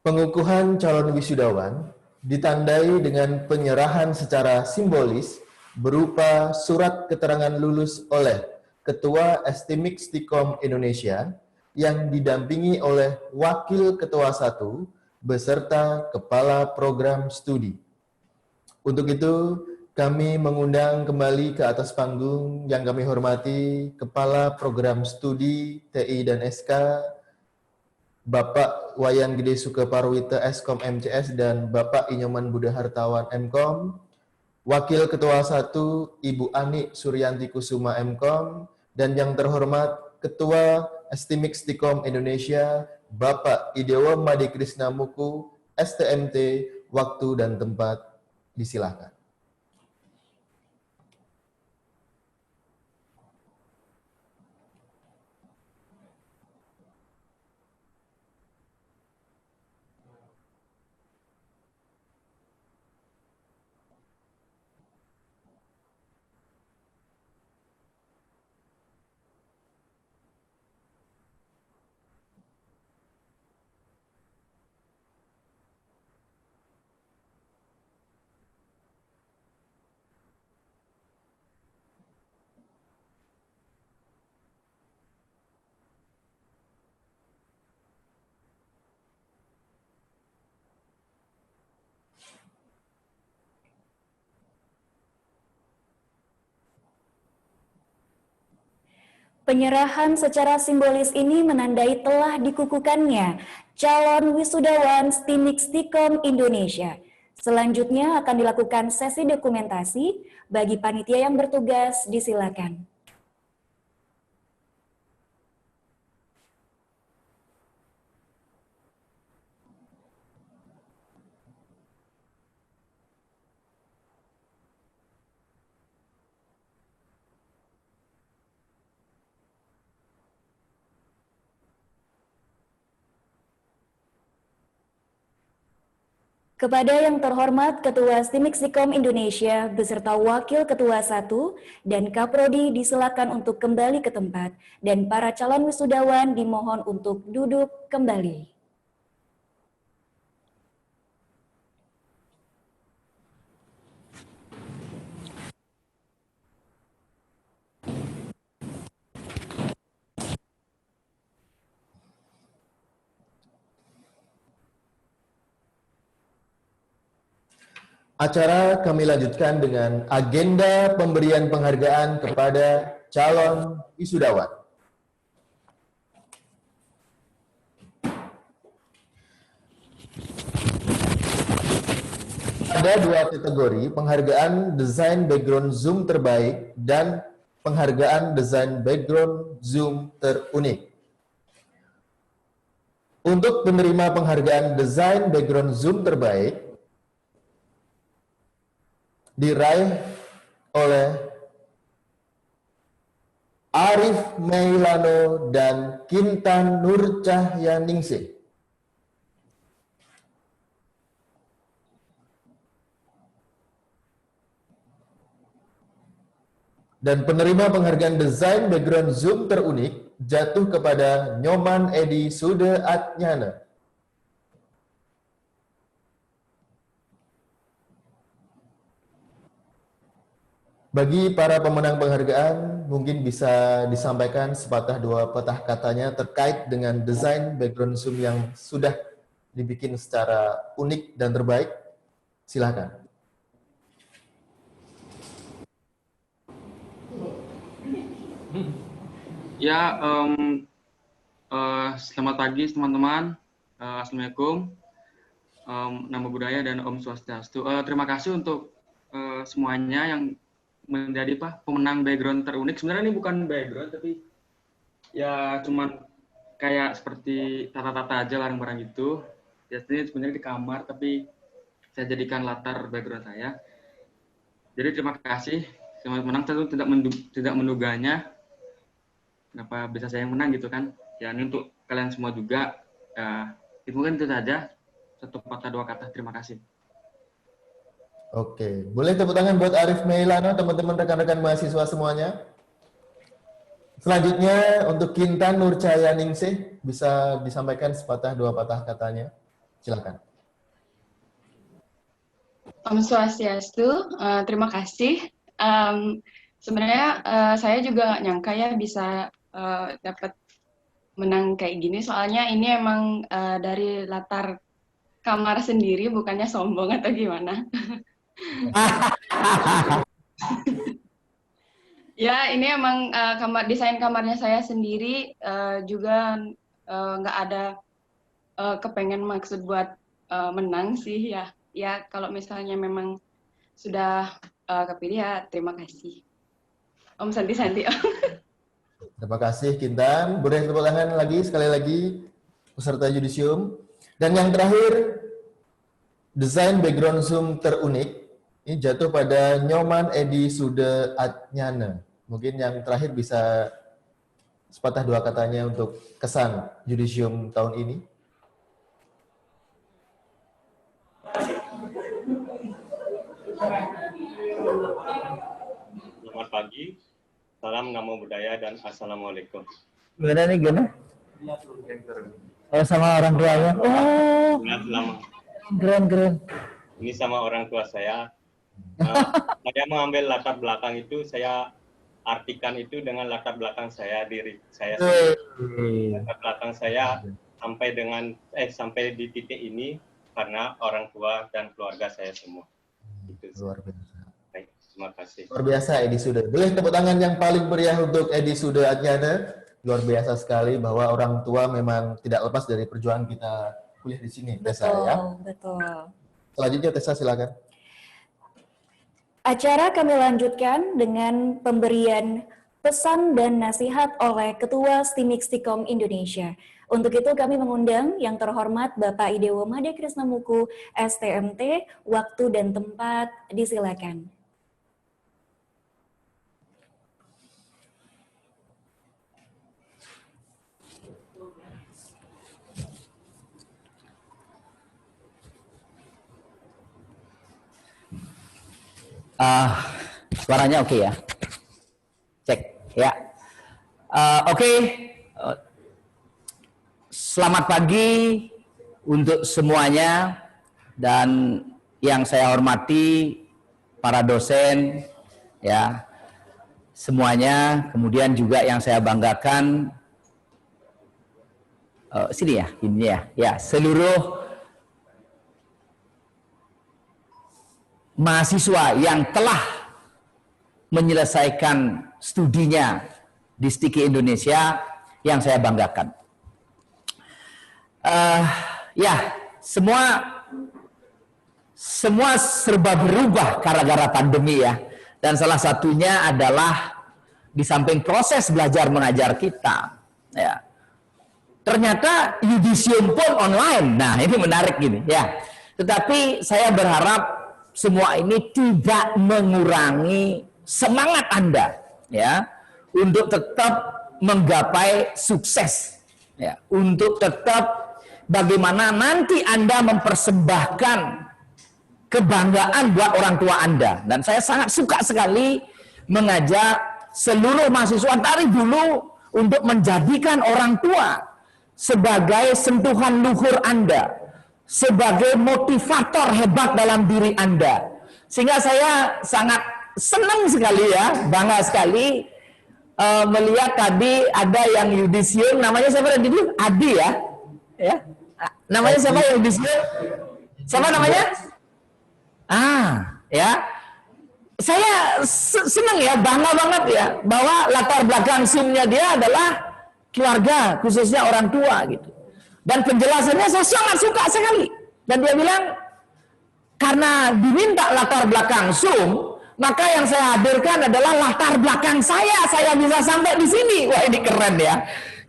Pengukuhan calon wisudawan ditandai dengan penyerahan secara simbolis berupa surat keterangan lulus oleh Ketua STIMIC Stikom Indonesia yang didampingi oleh Wakil Ketua 1 beserta Kepala Program Studi. Untuk itu, kami mengundang kembali ke atas panggung yang kami hormati Kepala Program Studi TI dan SK, Bapak Wayan Gede Sukeparwita Eskom MCS dan Bapak Inyoman Budha Hartawan MKOM, Wakil Ketua 1 Ibu Ani Suryanti Kusuma MKOM, dan yang terhormat Ketua STIMIC Stikom Indonesia, Bapak Idewa Made Krisna Muku, STMT, waktu dan tempat disilakan. Penyerahan secara simbolis ini menandai telah dikukuhkannya calon wisudawan STIMIK Stikom Indonesia. Selanjutnya akan dilakukan sesi dokumentasi. Bagi panitia yang bertugas, disilakan. Kepada yang terhormat Ketua STIMIK Stikom Indonesia beserta Wakil Ketua 1 dan Kaprodi disilakan untuk kembali ke tempat dan para calon wisudawan dimohon untuk duduk kembali. Acara kami lanjutkan dengan agenda pemberian penghargaan kepada calon wisudawan. Ada dua kategori, penghargaan desain background Zoom terbaik dan penghargaan desain background Zoom terunik. Untuk penerima penghargaan desain background Zoom terbaik, diraih oleh Arif Meilano dan Kintan Nur Cahyaningsih. Dan penerima penghargaan desain background Zoom terunik jatuh kepada Nyoman Edi Sude Atnyana. Bagi para pemenang penghargaan, mungkin bisa disampaikan sepatah dua patah katanya terkait dengan desain background Zoom yang sudah dibikin secara unik dan terbaik. Silakan. Ya, selamat pagi teman-teman. Assalamualaikum. Namo Buddhaya dan Om Swastiastu. Terima kasih untuk semuanya yang menjadi pemenang background terunik. Sebenarnya ini bukan background, tapi ya cuman kayak seperti tata-tata aja barang-barang itu. Ya sebenarnya di kamar, tapi saya jadikan latar background saya. Jadi terima kasih. Selamat menang. Saya tidak menduganya. Kenapa bisa saya yang menang gitu kan? Ya ini untuk kalian semua juga. Itu mungkin itu saja. Satu kata dua kata. Terima kasih. Oke, boleh tepuk tangan buat Arif Meilano, teman-teman rekan-rekan mahasiswa semuanya. Selanjutnya untuk Kintan Nur Cahyaningsih, bisa disampaikan sepatah dua patah katanya. Silakan. Om Swastiastu, terima kasih. Sebenarnya saya juga nggak nyangka ya bisa dapat menang kayak gini. Soalnya ini emang dari latar kamar sendiri, bukannya sombong atau gimana. Ya, ini emang desain kamarnya saya sendiri, juga nggak ada kepengen maksud buat menang sih ya. Ya, kalau misalnya memang sudah kepilih ya terima kasih. Om Santi-Santi. Terima kasih Kintan. Boleh tepuk tangan lagi sekali lagi peserta yudisium. Dan yang terakhir, desain background Zoom terunik ini jatuh pada Nyoman Edi Sude Atnyana. Mungkin yang terakhir bisa sepatah dua katanya untuk kesan yudisium tahun ini. Selamat pagi, salam Namo Buddhaya dan Assalamualaikum. Gimana nih, gimana? Oh, sama orang tuanya. Oh, keren. Ini sama orang tua saya. Saya mengambil latar belakang itu, saya artikan itu dengan latar belakang saya, diri saya sendiri. Latar belakang saya sampai di titik ini karena orang tua dan keluarga saya semua. Itu. Luar biasa. Baik, Terima kasih. Luar biasa Edi Sude. Boleh tepuk tangan yang paling meriah untuk Edi Sude Adnyana. Luar biasa sekali bahwa orang tua memang tidak lepas dari perjuangan kita kuliah di sini, Tessa ya. Betul. Selanjutnya Tessa silakan. Acara kami lanjutkan dengan pemberian pesan dan nasihat oleh Ketua STIMIK-STIKOM Indonesia. Untuk itu kami mengundang yang terhormat Bapak Idewo Made Krisnamuku, STMT, waktu dan tempat disilakan. Suaranya oke ya? Cek ya. Oke. Selamat pagi untuk semuanya dan yang saya hormati para dosen ya semuanya, kemudian juga yang saya banggakan sini ya, ini ya seluruh mahasiswa yang telah menyelesaikan studinya di STIKI Indonesia yang saya banggakan. Ya, semua serba berubah gara-gara pandemi ya. Dan salah satunya adalah di samping proses belajar mengajar kita, ya. Ternyata yudisium pun online. Nah, ini menarik gini ya. Tetapi saya berharap semua ini tidak mengurangi semangat Anda ya untuk tetap menggapai sukses ya, untuk tetap bagaimana nanti Anda mempersembahkan kebanggaan buat orang tua Anda. Dan saya sangat suka sekali mengajak seluruh mahasiswa dari dulu untuk menjadikan orang tua sebagai sentuhan luhur Anda, sebagai motivator hebat dalam diri Anda. Sehingga saya sangat senang sekali ya, bangga sekali melihat tadi ada yang yudisium, namanya siapa tadi? Adi ya? Ya. Namanya siapa yang yudisium? Siapa namanya? Ya. Saya senang ya, bangga banget ya, bahwa latar belakang SIM-nya dia adalah keluarga, khususnya orang tua gitu. Dan penjelasannya saya sangat suka sekali. Dan dia bilang, karena diminta latar belakang SUM, maka yang saya hadirkan adalah latar belakang saya bisa sampai di sini. Wah, ini keren ya.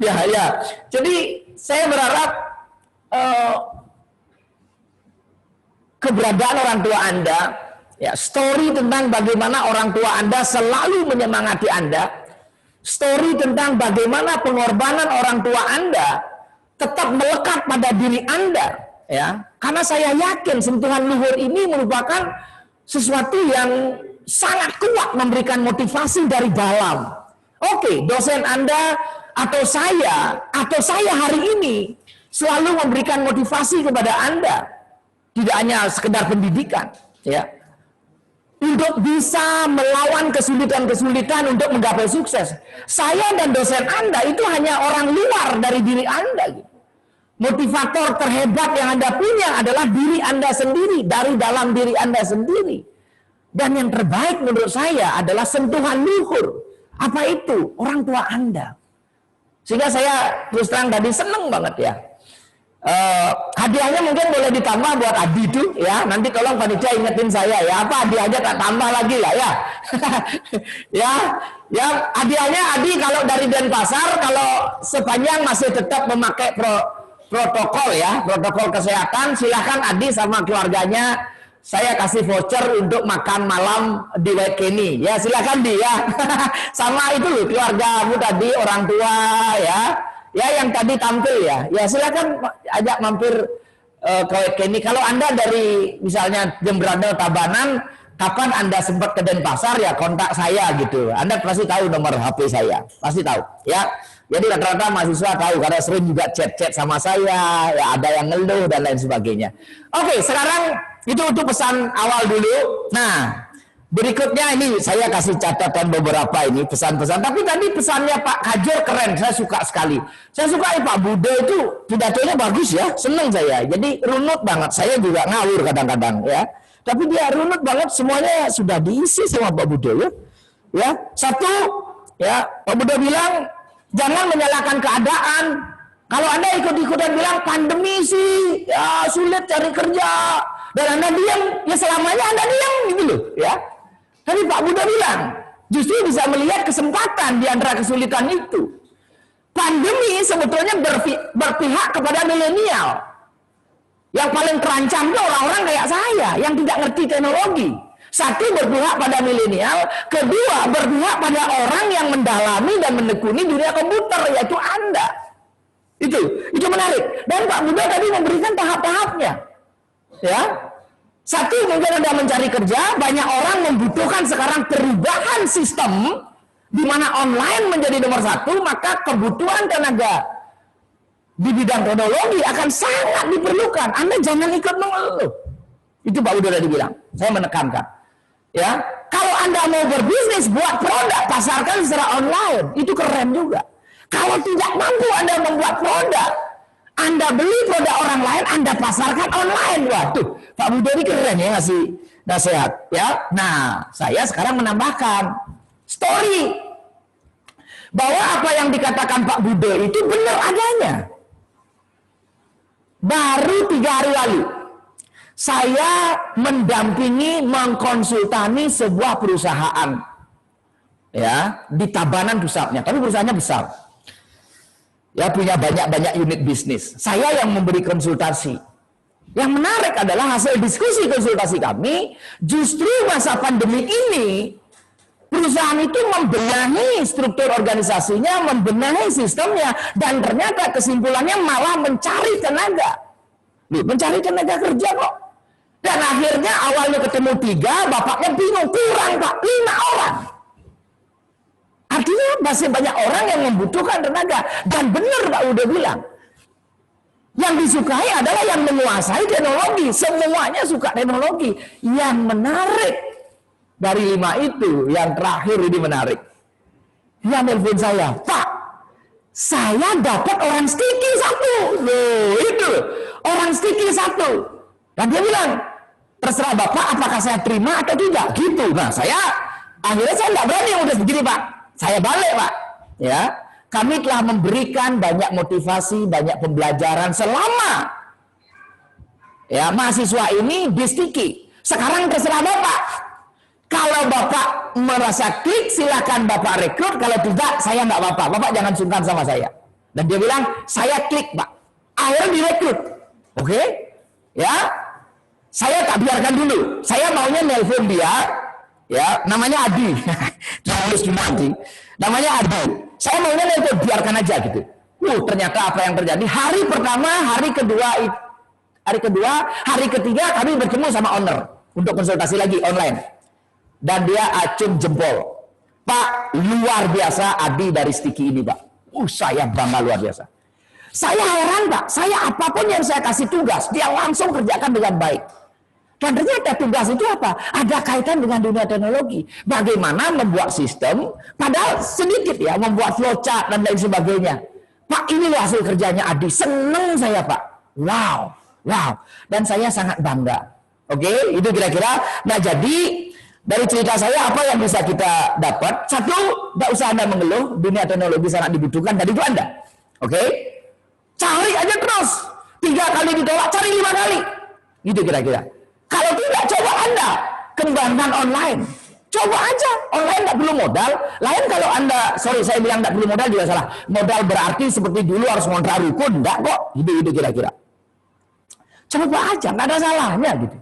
Ya. Jadi saya berharap keberadaan orang tua Anda, ya, story tentang bagaimana orang tua Anda selalu menyemangati Anda, story tentang bagaimana pengorbanan orang tua Anda tetap melekat pada diri Anda, ya. Karena saya yakin sentuhan luhur ini merupakan sesuatu yang sangat kuat memberikan motivasi dari dalam. Oke, dosen Anda atau saya hari ini selalu memberikan motivasi kepada Anda, tidak hanya sekedar pendidikan, ya, untuk bisa melawan kesulitan-kesulitan untuk menggapai sukses. Saya dan dosen Anda itu hanya orang luar dari diri Anda. Gitu. Motivator terhebat yang Anda punya adalah diri Anda sendiri, dari dalam diri Anda sendiri. Dan yang terbaik menurut saya adalah sentuhan luhur. Apa itu? Orang tua Anda. Sehingga saya terus terang tadi seneng banget ya. Hadiahnya mungkin boleh ditambah buat Adi itu ya. Nanti tolong panitia ingetin saya ya. Apa hadiahnya tak tambah lagi lah ya. ya hadiahnya Adi kalau dari Denpasar, kalau sepanjang masih tetap memakai protokol ya, protokol kesehatan, silahkan Adi sama keluarganya saya kasih voucher untuk makan malam di White Kenny. Ya silakan Di ya. Sama itu loh keluargamu tadi, orang tua ya. Ya yang tadi tampil ya. Ya silakan ajak mampir ke White Kenny. Kalau Anda dari misalnya Jembrana Tabanan, kapan Anda sempat ke Denpasar ya kontak saya gitu. Anda pasti tahu nomor HP saya. Pasti tahu ya. Jadi rata-rata mahasiswa tahu karena sering juga chat-chat sama saya, ya ada yang ngeluh dan lain sebagainya. Oke, sekarang itu untuk pesan awal dulu. Nah, berikutnya ini saya kasih catatan beberapa ini pesan-pesan. Tapi tadi pesannya Pak Kajor keren, saya suka sekali. Saya suka Pak Bude itu pidatonya bagus ya, seneng saya. Jadi runut banget. Saya juga ngawur kadang-kadang ya. Tapi dia runut banget, semuanya sudah diisi sama Pak Budo ya. Ya, satu, ya Pak Budo bilang jangan menyalahkan keadaan. Kalau Anda ikut-ikutan bilang pandemi sih, ya sulit cari kerja, dan Anda diam, ya selamanya Anda diam gitu loh, ya. Tapi Pak Budo bilang justru bisa melihat kesempatan di antara kesulitan itu. Pandemi sebetulnya berpihak kepada milenial. Yang paling terancam itu orang-orang kayak saya yang tidak ngerti teknologi. Satu, berpihak pada milenial. Kedua, berpihak pada orang yang mendalami dan menekuni dunia komputer, yaitu Anda. Itu menarik. Dan Pak Budo tadi memberikan tahap-tahapnya. Ya. Satu, mungkin Anda mencari kerja, banyak orang membutuhkan sekarang perubahan sistem di mana online menjadi nomor satu, maka kebutuhan tenaga di bidang teknologi akan sangat diperlukan. Anda jangan ikut mengeluh. Itu Pak Budo tadi bilang. Saya menekankan. Ya, kalau Anda mau berbisnis, buat produk, pasarkan secara online. Itu keren juga. Kalau tidak mampu Anda membuat produk, Anda beli produk orang lain, Anda pasarkan online. Waduh, Pak Budo ini keren ya ngasih nasihat. Ya, nah saya sekarang menambahkan story bahwa apa yang dikatakan Pak Budo itu benar adanya. Baru 3 hari lalu, saya mendampingi, mengkonsultani sebuah perusahaan, ya, di Tabanan pusatnya, tapi perusahaannya besar, ya, punya banyak unit bisnis. Saya yang memberi konsultasi. Yang menarik adalah hasil diskusi konsultasi kami, justru masa pandemi ini, perusahaan itu membenahi struktur organisasinya, membenahi sistemnya, dan ternyata kesimpulannya malah mencari tenaga. Mencari tenaga kerja kok. Dan akhirnya awalnya ketemu 3, bapaknya bingung, kurang Pak, 5 orang. Artinya masih banyak orang yang membutuhkan tenaga. Dan benar Pak udah bilang, yang disukai adalah yang menguasai teknologi. Semuanya suka teknologi. Yang menarik dari 5 itu, yang terakhir ini menarik. Dia nelpon saya, Pak, saya dapat orang sticky 1. Loh, itu orang sticky 1. Dan dia bilang, terserah Bapak apakah saya terima atau tidak. Gitu. Nah, akhirnya saya nggak berani udah begini Pak. Saya balik Pak. Ya, kami telah memberikan banyak motivasi, banyak pembelajaran selama ya mahasiswa ini di sticky. Sekarang terserah Bapak. Kalau Bapak merasa klik, silakan Bapak rekrut. Kalau tidak, saya nggak apa-apa. Bapak jangan sungkan sama saya. Dan dia bilang, saya klik Pak. Akhirnya direkrut. Oke? Ya, saya tak biarkan dulu. Saya maunya nelpon dia, ya, namanya Adi. Namanya Adi. Saya maunya nelpon, biarkan aja gitu. Ternyata apa yang terjadi? Hari pertama, hari kedua, hari ketiga kami bertemu sama owner untuk konsultasi lagi online. Dan dia acung jempol. Pak, luar biasa Adi dari sticky ini Pak. Saya bangga luar biasa. Saya heran Pak, saya apapun yang saya kasih tugas, dia langsung kerjakan dengan baik. Dan ternyata tugas itu apa? Ada kaitan dengan dunia teknologi. Bagaimana membuat sistem, padahal sedikit ya, membuat flowchart dan lain sebagainya. Pak, ini loh hasil kerjanya Adi. Seneng saya Pak. Wow. Dan saya sangat bangga. Oke, itu kira-kira. Nah jadi, dari cerita saya apa yang bisa kita dapat? Satu, tidak usah Anda mengeluh, dunia teknologi sangat dibutuhkan, dan itu Anda. Oke? Cari aja terus. 3 kali ditolak, cari 5 kali. Gitu kira-kira. Kalau tidak, coba Anda kembangkan online. Coba aja, online tidak perlu modal. Lain kalau Anda, saya bilang tidak perlu modal juga salah. Modal berarti seperti dulu harus ngontrak rukun, enggak kok. Gitu kira-kira. Coba aja, nggak ada salahnya gitu.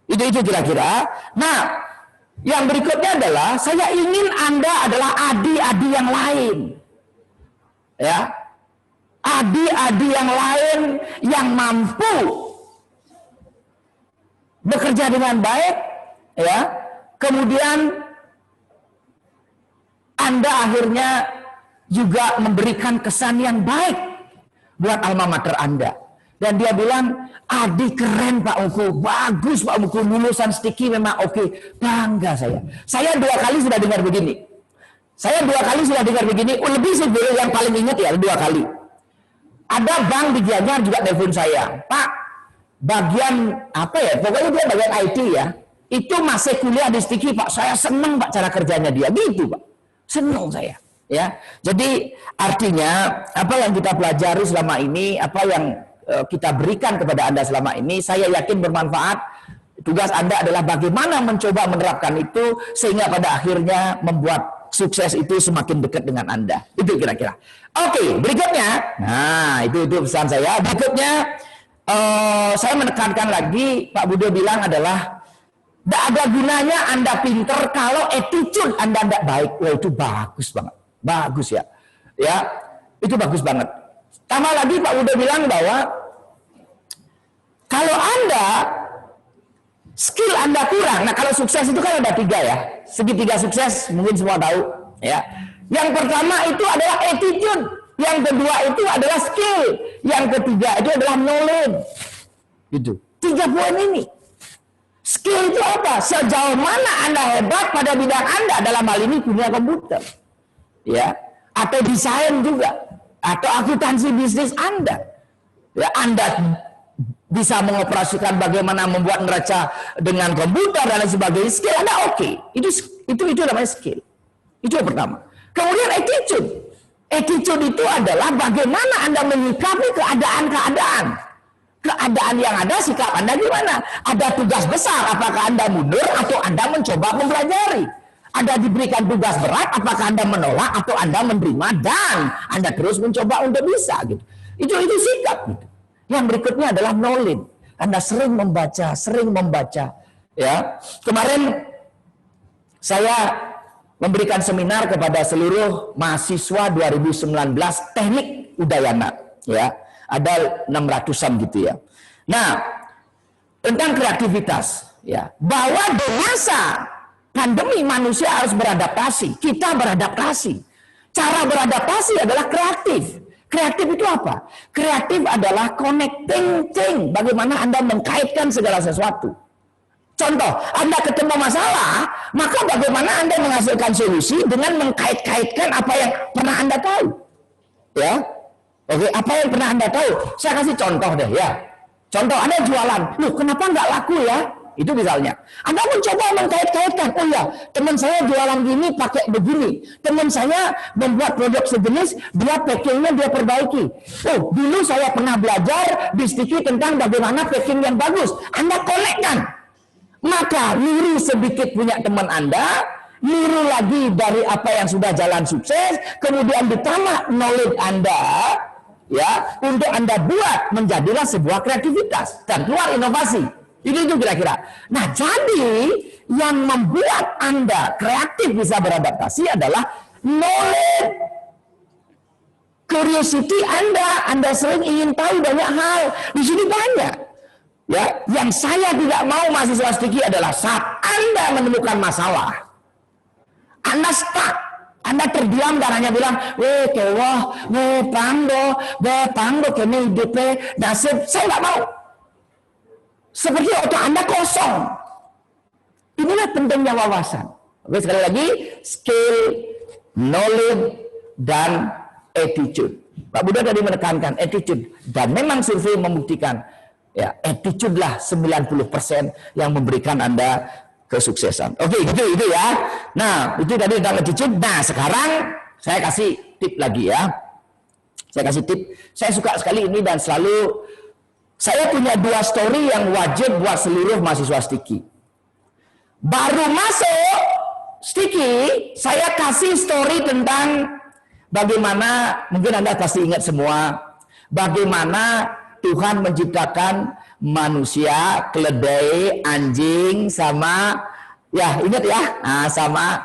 Itu kira-kira. Nah, yang berikutnya adalah saya ingin Anda adalah Adi-Adi yang lain. Ya. Adi-Adi yang lain yang mampu bekerja dengan baik, ya. Kemudian Anda akhirnya juga memberikan kesan yang baik buat alma mater Anda. Dan dia bilang, Adi keren Pak Muku, bagus Pak Muku, lulusan sticky memang oke. Bangga saya. Saya 2 kali sudah dengar begini. Lebih sih yang paling ingat ya 2 kali. Ada bank di Gianyar juga telepon saya, Pak, bagian apa ya, pokoknya dia bagian IT ya, itu masih kuliah di Stiki Pak, saya senang Pak cara kerjanya dia, gitu Pak, senang saya ya. Jadi artinya apa yang kita pelajari selama ini, apa yang kita berikan kepada Anda selama ini, saya yakin bermanfaat. Tugas Anda adalah bagaimana mencoba menerapkan itu sehingga pada akhirnya membuat sukses itu semakin dekat dengan Anda. Itu kira-kira. Oke, berikutnya, nah itu pesan saya. Berikutnya saya menekankan lagi, Pak Budo bilang adalah tidak ada gunanya Anda pinter kalau attitude Anda tidak baik. Wah, itu bagus banget. Bagus ya. Ya, itu bagus banget. Tambah lagi Pak Budo bilang bahwa kalau Anda skill Anda kurang, nah kalau sukses itu kan ada 3 ya. Segitiga sukses mungkin semua tahu ya. Yang pertama itu adalah attitude, yang kedua itu adalah skill, yang ketiga itu adalah knowledge. Gitu. 3 poin ini. Skill itu apa? Sejauh mana Anda hebat pada bidang Anda, dalam hal ini dunia komputer. Ya, atau desain juga, atau akuntansi bisnis Anda. Ya, Anda bisa mengoperasikan bagaimana membuat neraca dengan komputer dan lain sebagainya, skill Anda oke. Itu namanya skill. Itu yang pertama. Kemudian attitude. Attitude itu adalah bagaimana Anda menyikapi keadaan-keadaan. Keadaan yang ada, sikap Anda gimana? Ada tugas besar, apakah Anda mundur atau Anda mencoba mempelajari? Ada diberikan tugas berat, apakah Anda menolak atau Anda menerima dan Anda terus mencoba untuk bisa gitu. Itu sikap gitu. Yang berikutnya adalah knowledge. Anda sering membaca, ya. Kemarin saya memberikan seminar kepada seluruh mahasiswa 2019 Teknik Udayana, ya. Ada 600-an gitu ya. Nah, tentang kreativitas, ya. Bahwa di masa pandemi manusia harus beradaptasi. Kita beradaptasi. Cara beradaptasi adalah kreatif. Kreatif itu apa? Kreatif adalah connecting thing. Bagaimana Anda mengkaitkan segala sesuatu. Contoh, Anda ketemu masalah, maka bagaimana Anda menghasilkan solusi dengan mengkait-kaitkan apa yang pernah Anda tahu. Ya, oke, apa yang pernah Anda tahu? Saya kasih contoh deh ya. Contoh, Anda jualan, loh kenapa nggak laku ya? Itu misalnya. Anda mencoba mengkait-kaitkan, oh ya, teman saya jualan gini pakai begini. Teman saya membuat produk sejenis, dia packingnya dia perbaiki. Oh, dulu saya pernah belajar di Stiki tentang bagaimana packing yang bagus. Anda konekkan. Maka niru sedikit punya teman Anda, niru lagi dari apa yang sudah jalan sukses, kemudian ditambah knowledge Anda, ya, untuk Anda buat menjadilah sebuah kreativitas dan keluar inovasi. Itu kira-kira. Nah, jadi yang membuat Anda kreatif bisa beradaptasi adalah knowledge, curiosity Anda sering ingin tahu banyak hal. Di sini banyak. Ya, yang saya tidak mau mahasiswa Stiki adalah saat Anda menemukan masalah, Anda stuck, Anda terdiam dan hanya bilang, pangdo, kene hidupe, nasib, saya nggak mau. Seperti otak Anda kosong. Inilah pentingnya wawasan. Oke, sekali lagi, skill, knowledge, dan attitude. Pak Budo tadi menekankan attitude. Dan memang survei membuktikan, ya, attitude lah 90% yang memberikan Anda kesuksesan. Oke, itu ya. Nah, itu tadi tentang attitude. Nah, sekarang saya kasih tip lagi ya. Saya kasih tip. Saya suka sekali ini dan selalu saya punya 2 story yang wajib buat seluruh mahasiswa Stiki. Baru masuk Stiki, saya kasih story tentang bagaimana, mungkin Anda pasti ingat semua, bagaimana Tuhan menciptakan manusia, keledai, anjing, sama, ya ingat ya, sama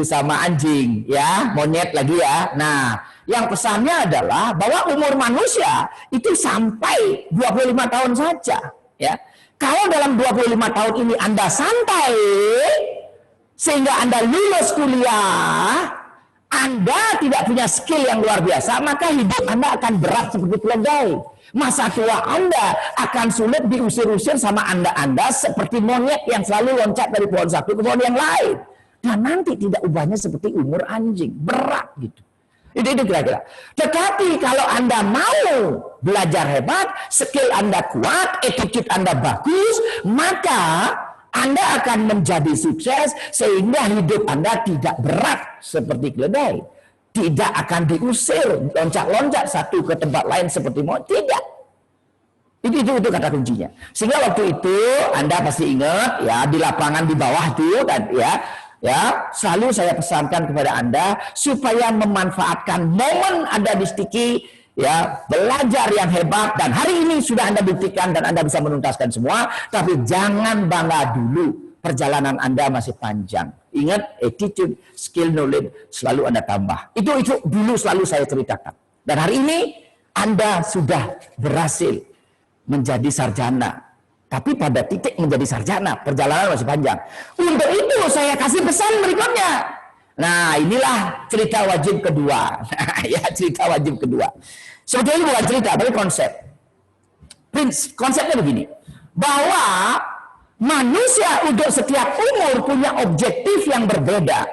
sama anjing, ya, monyet lagi ya. Nah, yang pesannya adalah bahwa umur manusia itu sampai 25 tahun saja, ya. Kalau dalam 25 tahun ini Anda santai sehingga Anda lulus kuliah, Anda tidak punya skill yang luar biasa, maka hidup Anda akan berat seperti keledai. Masa tua Anda akan sulit diusir-usir sama Anda seperti monyet yang selalu loncat dari pohon satu ke pohon yang lain. Dan nanti tidak ubahnya seperti umur anjing, berat gitu. Itu kira-kira. Tetapi kalau Anda mau belajar hebat, skill Anda kuat, attitude Anda bagus, maka Anda akan menjadi sukses sehingga hidup Anda tidak berat seperti keledai. Tidak akan diusir, loncat-loncat satu ke tempat lain seperti mau. Tidak. Itu kata kuncinya. Sehingga waktu itu Anda pasti ingat ya, di lapangan di bawah itu dan ya selalu saya pesankan kepada Anda supaya memanfaatkan momen Anda di Sticky, ya, belajar yang hebat, dan hari ini sudah Anda buktikan dan Anda bisa menuntaskan semua. Tapi jangan bangga dulu, perjalanan Anda masih panjang. Ingat, attitude, skill, knowledge selalu Anda tambah. Itu dulu selalu saya ceritakan. Dan hari ini Anda sudah berhasil menjadi sarjana. Tapi pada titik menjadi sarjana, perjalanan masih panjang. Untuk itu saya kasih pesan berikutnya. Nah, inilah cerita wajib kedua. Ya, cerita wajib kedua. Sebetulnya bukan cerita, tapi konsep. Konsepnya begini. Bahwa manusia untuk setiap umur punya objektif yang berbeda.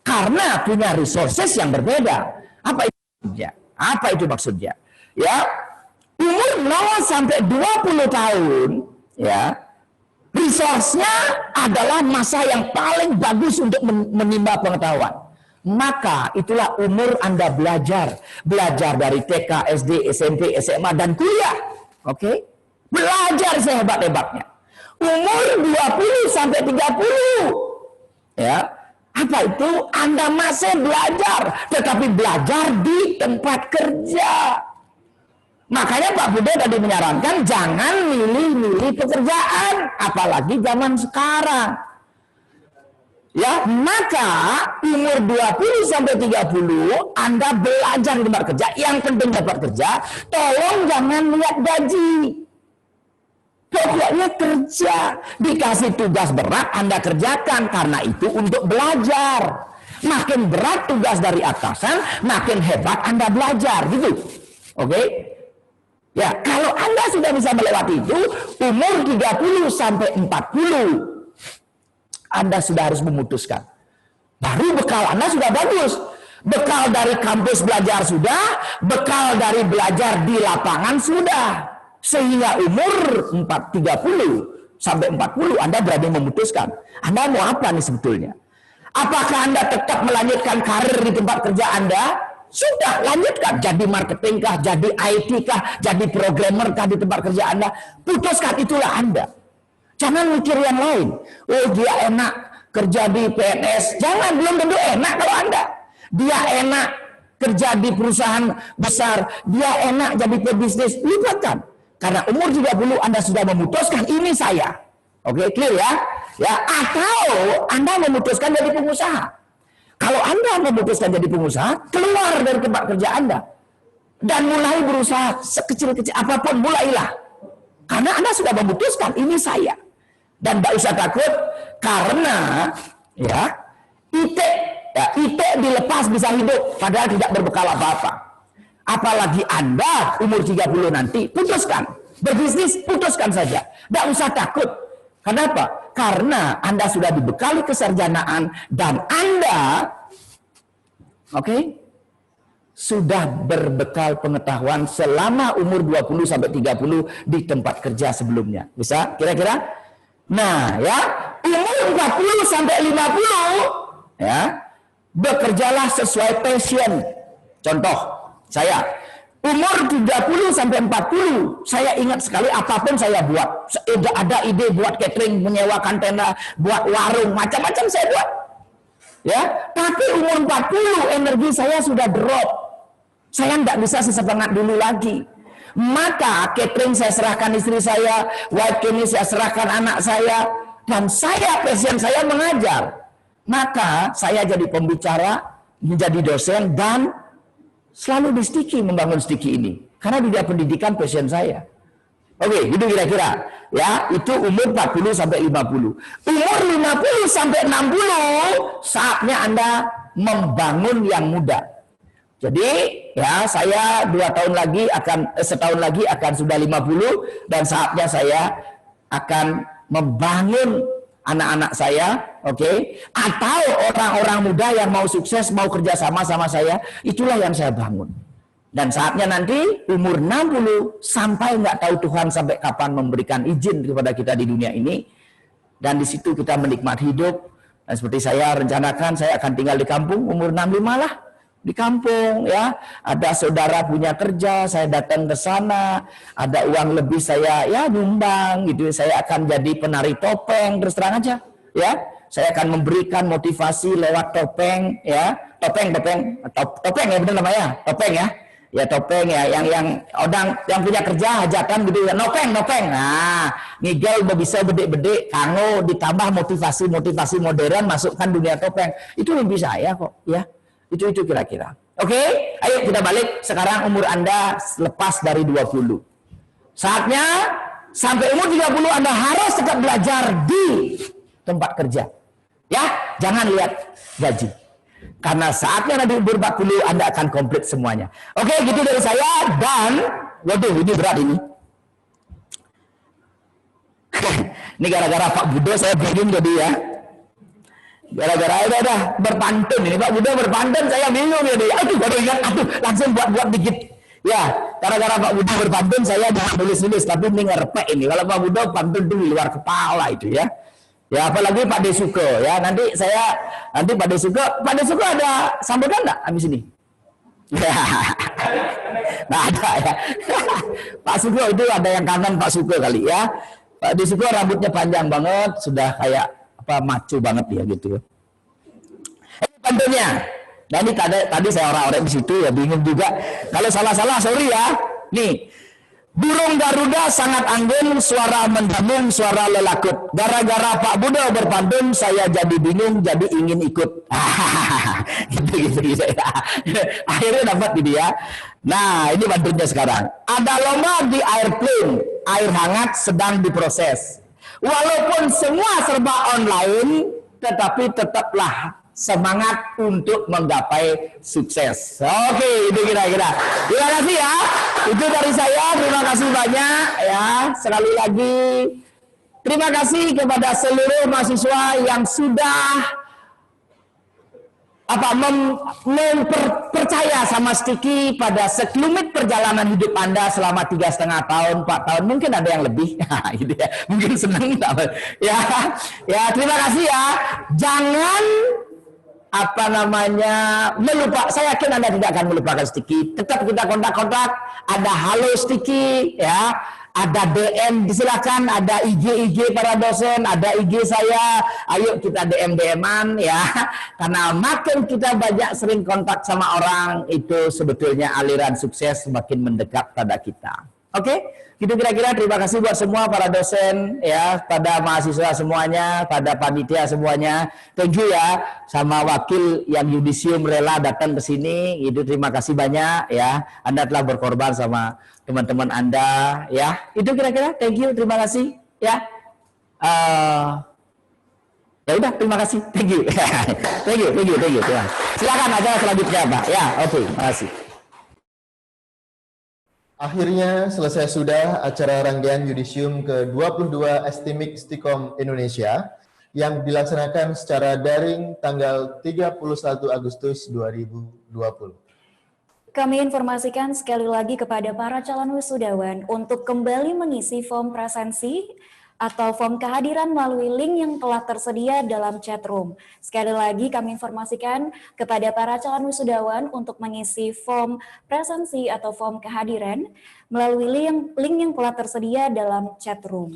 Karena punya resources yang berbeda. Apa itu maksudnya? Apa itu maksudnya? Ya, umur 0 sampai 20 tahun, ya, resource-nya adalah masa yang paling bagus untuk menimba pengetahuan. Maka itulah umur Anda belajar. Belajar dari TK, SD, SMP, SMA, dan kuliah. Oke? Belajar sehebat-hebatnya. Umur 20 sampai 30. Ya. Apa itu? Anda masih belajar. Tetapi belajar di tempat kerja. Makanya Pak Bude tadi menyarankan jangan milih-milih pekerjaan, apalagi zaman sekarang. Ya, maka umur 20 sampai 30 Anda belajar di tempat kerja. Yang penting dapat kerja, tolong jangan lihat gaji. Pokoknya kerja, dikasih tugas berat Anda kerjakan, karena itu untuk belajar. Makin berat tugas dari atasan, makin hebat Anda belajar, gitu. Oke? Ya, kalau Anda sudah bisa melewati itu, umur 30 sampai 40, Anda sudah harus memutuskan. Baru bekal Anda sudah bagus. Bekal dari kampus belajar sudah, bekal dari belajar di lapangan sudah. Sehingga umur 30 sampai 40 Anda berani memutuskan. Anda mau apa nih sebetulnya? Apakah Anda tetap melanjutkan karir di tempat kerja Anda? Sudah, lanjutkan. Jadi marketing kah, jadi IT kah, jadi programmer kah di tempat kerja Anda? Putuskan, itulah Anda. Jangan mikir yang lain. Oh, dia enak kerja di PNS. Jangan, belum tentu enak kalau Anda. Dia enak kerja di perusahaan besar. Dia enak jadi pebisnis. Lupakan. Karena umur 30 Anda sudah memutuskan, ini saya. Oke, clear ya? Ya, atau Anda memutuskan jadi pengusaha. Kalau Anda memutuskan jadi pengusaha, keluar dari tempat kerja Anda. Dan mulai berusaha sekecil-kecil apapun, mulailah. Karena Anda sudah memutuskan, ini saya. Dan tidak usah takut, karena ya ite dilepas bisa hidup, padahal tidak berbekal apa-apa. Apalagi Anda umur 30 nanti, putuskan. Berbisnis, putuskan saja. Tidak usah takut. Kenapa? Karena Anda sudah dibekali kesarjanaan dan Anda sudah berbekal pengetahuan selama umur 20 sampai 30 di tempat kerja sebelumnya. Bisa kira-kira? Nah, ya, umur 40 sampai 50 ya, bekerjalah sesuai passion. Contoh, saya umur 30 sampai 40, saya ingat sekali apapun saya buat. Ada ide buat catering, menyewakan tenda, buat warung, macam-macam saya buat. Ya, tapi umur 40 energi saya sudah drop. Saya tidak bisa sesemangat dulu lagi. Maka catering saya serahkan istri saya, white candy saya serahkan anak saya, dan saya passion saya mengajar. Maka saya jadi pembicara, menjadi dosen, dan selalu di Sticky membangun Sticky ini. Karena di pendidikan passion saya. Oke, itu kira-kira. Ya, itu umur 40 sampai 50. Umur 50 sampai 60, saatnya Anda membangun yang muda. Jadi, ya, saya setahun lagi akan sudah 50, dan saatnya saya akan membangun anak-anak saya Oke, atau orang-orang muda yang mau sukses, mau kerja sama sama saya, itulah yang saya bangun. Dan saatnya nanti umur 60 sampai nggak tahu Tuhan sampai kapan memberikan izin kepada kita di dunia ini. Dan di situ kita menikmati hidup. Dan seperti saya rencanakan, saya akan tinggal di kampung umur 65 lah. Di kampung ya, ada saudara punya kerja, saya datang ke sana, ada uang lebih saya ya nyumbang gitu. Saya akan jadi penari topeng, terus terang aja ya. Saya akan memberikan motivasi lewat topeng ya. Topeng ya benar namanya, topeng ya. Ya topeng ya, yang orang yang punya kerja hajatan gitu ya, nopeng. Nah, ngigel bisa bede-bede, kanggo ditambah motivasi modern, masukkan dunia topeng. Itu mimpi saya kok ya. Itu kira-kira. Oke, ayo kita balik. Sekarang umur Anda lepas dari 20. Saatnya sampai umur 30 Anda harus tetap belajar di tempat kerja. Ya, jangan lihat gaji. Karena saatnya nanti umur 40 Anda akan komplit semuanya. Oke, gitu dari saya. Dan waduh, ini berat ini. Ini gara-gara Pak Budo saya bingung jadi ya. Gara-gara udah berpantun ini Pak Budo berpantun saya bingung jadi. Aduh, baru ingat, langsung buat dikit. Ya, gara-gara Pak Budo berpantun saya jangan nulis-nulis, tapi ini ngerepek ini. Kalau Pak Budo pantun itu di luar kepala itu ya. Ya, apalagi Pak Desuko ya. Nanti Pak Desuko ada sambutan enggak habis ini? Ya. Nah, ada ya. Pak Suko itu ada yang kangen Pak Suko kali ya. Pak Desuko rambutnya panjang banget, sudah kayak maco banget dia gitu. Pantunnya. Nah, ini tadi saya orang-orang di situ ya bingung juga. Kalau salah-salah sorry ya. Nih. Burung Garuda sangat anggun, suara mendengung, suara lelakut. Gara-gara Pak Budo berpantun, saya jadi bingung, jadi ingin ikut. Gitu ya. Akhirnya dapat gitu ya. Nah, ini pantunnya sekarang. Ada lomba di airplane, air hangat sedang diproses. Walaupun semua serba online, tetapi tetaplah semangat untuk menggapai sukses. Oke, itu kira-kira. Terima kasih ya. Itu dari saya. Terima kasih banyak ya. Sekali lagi terima kasih kepada seluruh mahasiswa yang sudah percaya sama Sticky pada sekelumit perjalanan hidup Anda selama 3,5 tahun, 4 tahun, mungkin ada yang lebih, gitu ya. Mungkin senang ya, terima kasih ya. Jangan melupa. Saya yakin Anda tidak akan melupakan Sticky. Tetap kita kontak-kontak. Ada halo Sticky ya. Ada DM, silakan, ada IG para dosen, ada IG saya, ayo kita DM-an ya, karena makin kita banyak sering kontak sama orang, itu sebetulnya aliran sukses semakin mendekat pada kita. Oke? Gitu kira-kira. Terima kasih buat semua para dosen ya, pada mahasiswa semuanya, pada panitia semuanya. Thank you ya sama wakil yang yudisium rela datang ke sini. Itu terima kasih banyak ya. Anda telah berkorban sama teman-teman Anda ya. Itu kira-kira. Thank you, terima kasih ya. Ya udah, terima kasih. Thank you. Thank you. Silakan acara selanjutnya, Pak. Ya, oke, terima kasih. Akhirnya selesai sudah acara rangkaian Yudisium ke-22 STMIC Stikom Indonesia yang dilaksanakan secara daring tanggal 31 Agustus 2020. Kami informasikan sekali lagi kepada para calon wisudawan untuk kembali mengisi form presensi atau form kehadiran melalui link yang telah tersedia dalam chat room. Sekali lagi kami informasikan kepada para calon wisudawan untuk mengisi form presensi atau form kehadiran melalui link yang telah tersedia dalam chat room.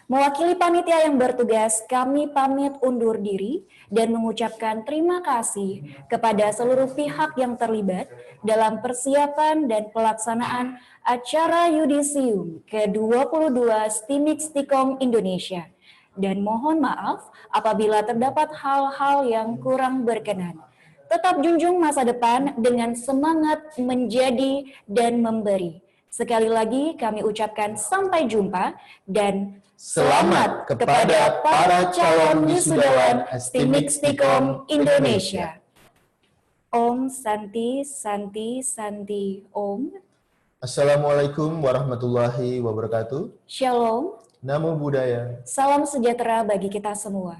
Mewakili panitia yang bertugas, kami pamit undur diri dan mengucapkan terima kasih kepada seluruh pihak yang terlibat dalam persiapan dan pelaksanaan acara Yudisium ke-22 STMIC Stikom Indonesia. Dan mohon maaf apabila terdapat hal-hal yang kurang berkenan. Tetap junjung masa depan dengan semangat menjadi dan memberi. Sekali lagi kami ucapkan sampai jumpa dan selamat kepada para calon wisudawan STMIC Stikom Indonesia. Om Santi Santi Santi Om. Assalamualaikum warahmatullahi wabarakatuh. Shalom. Namo Buddhaya. Salam sejahtera bagi kita semua.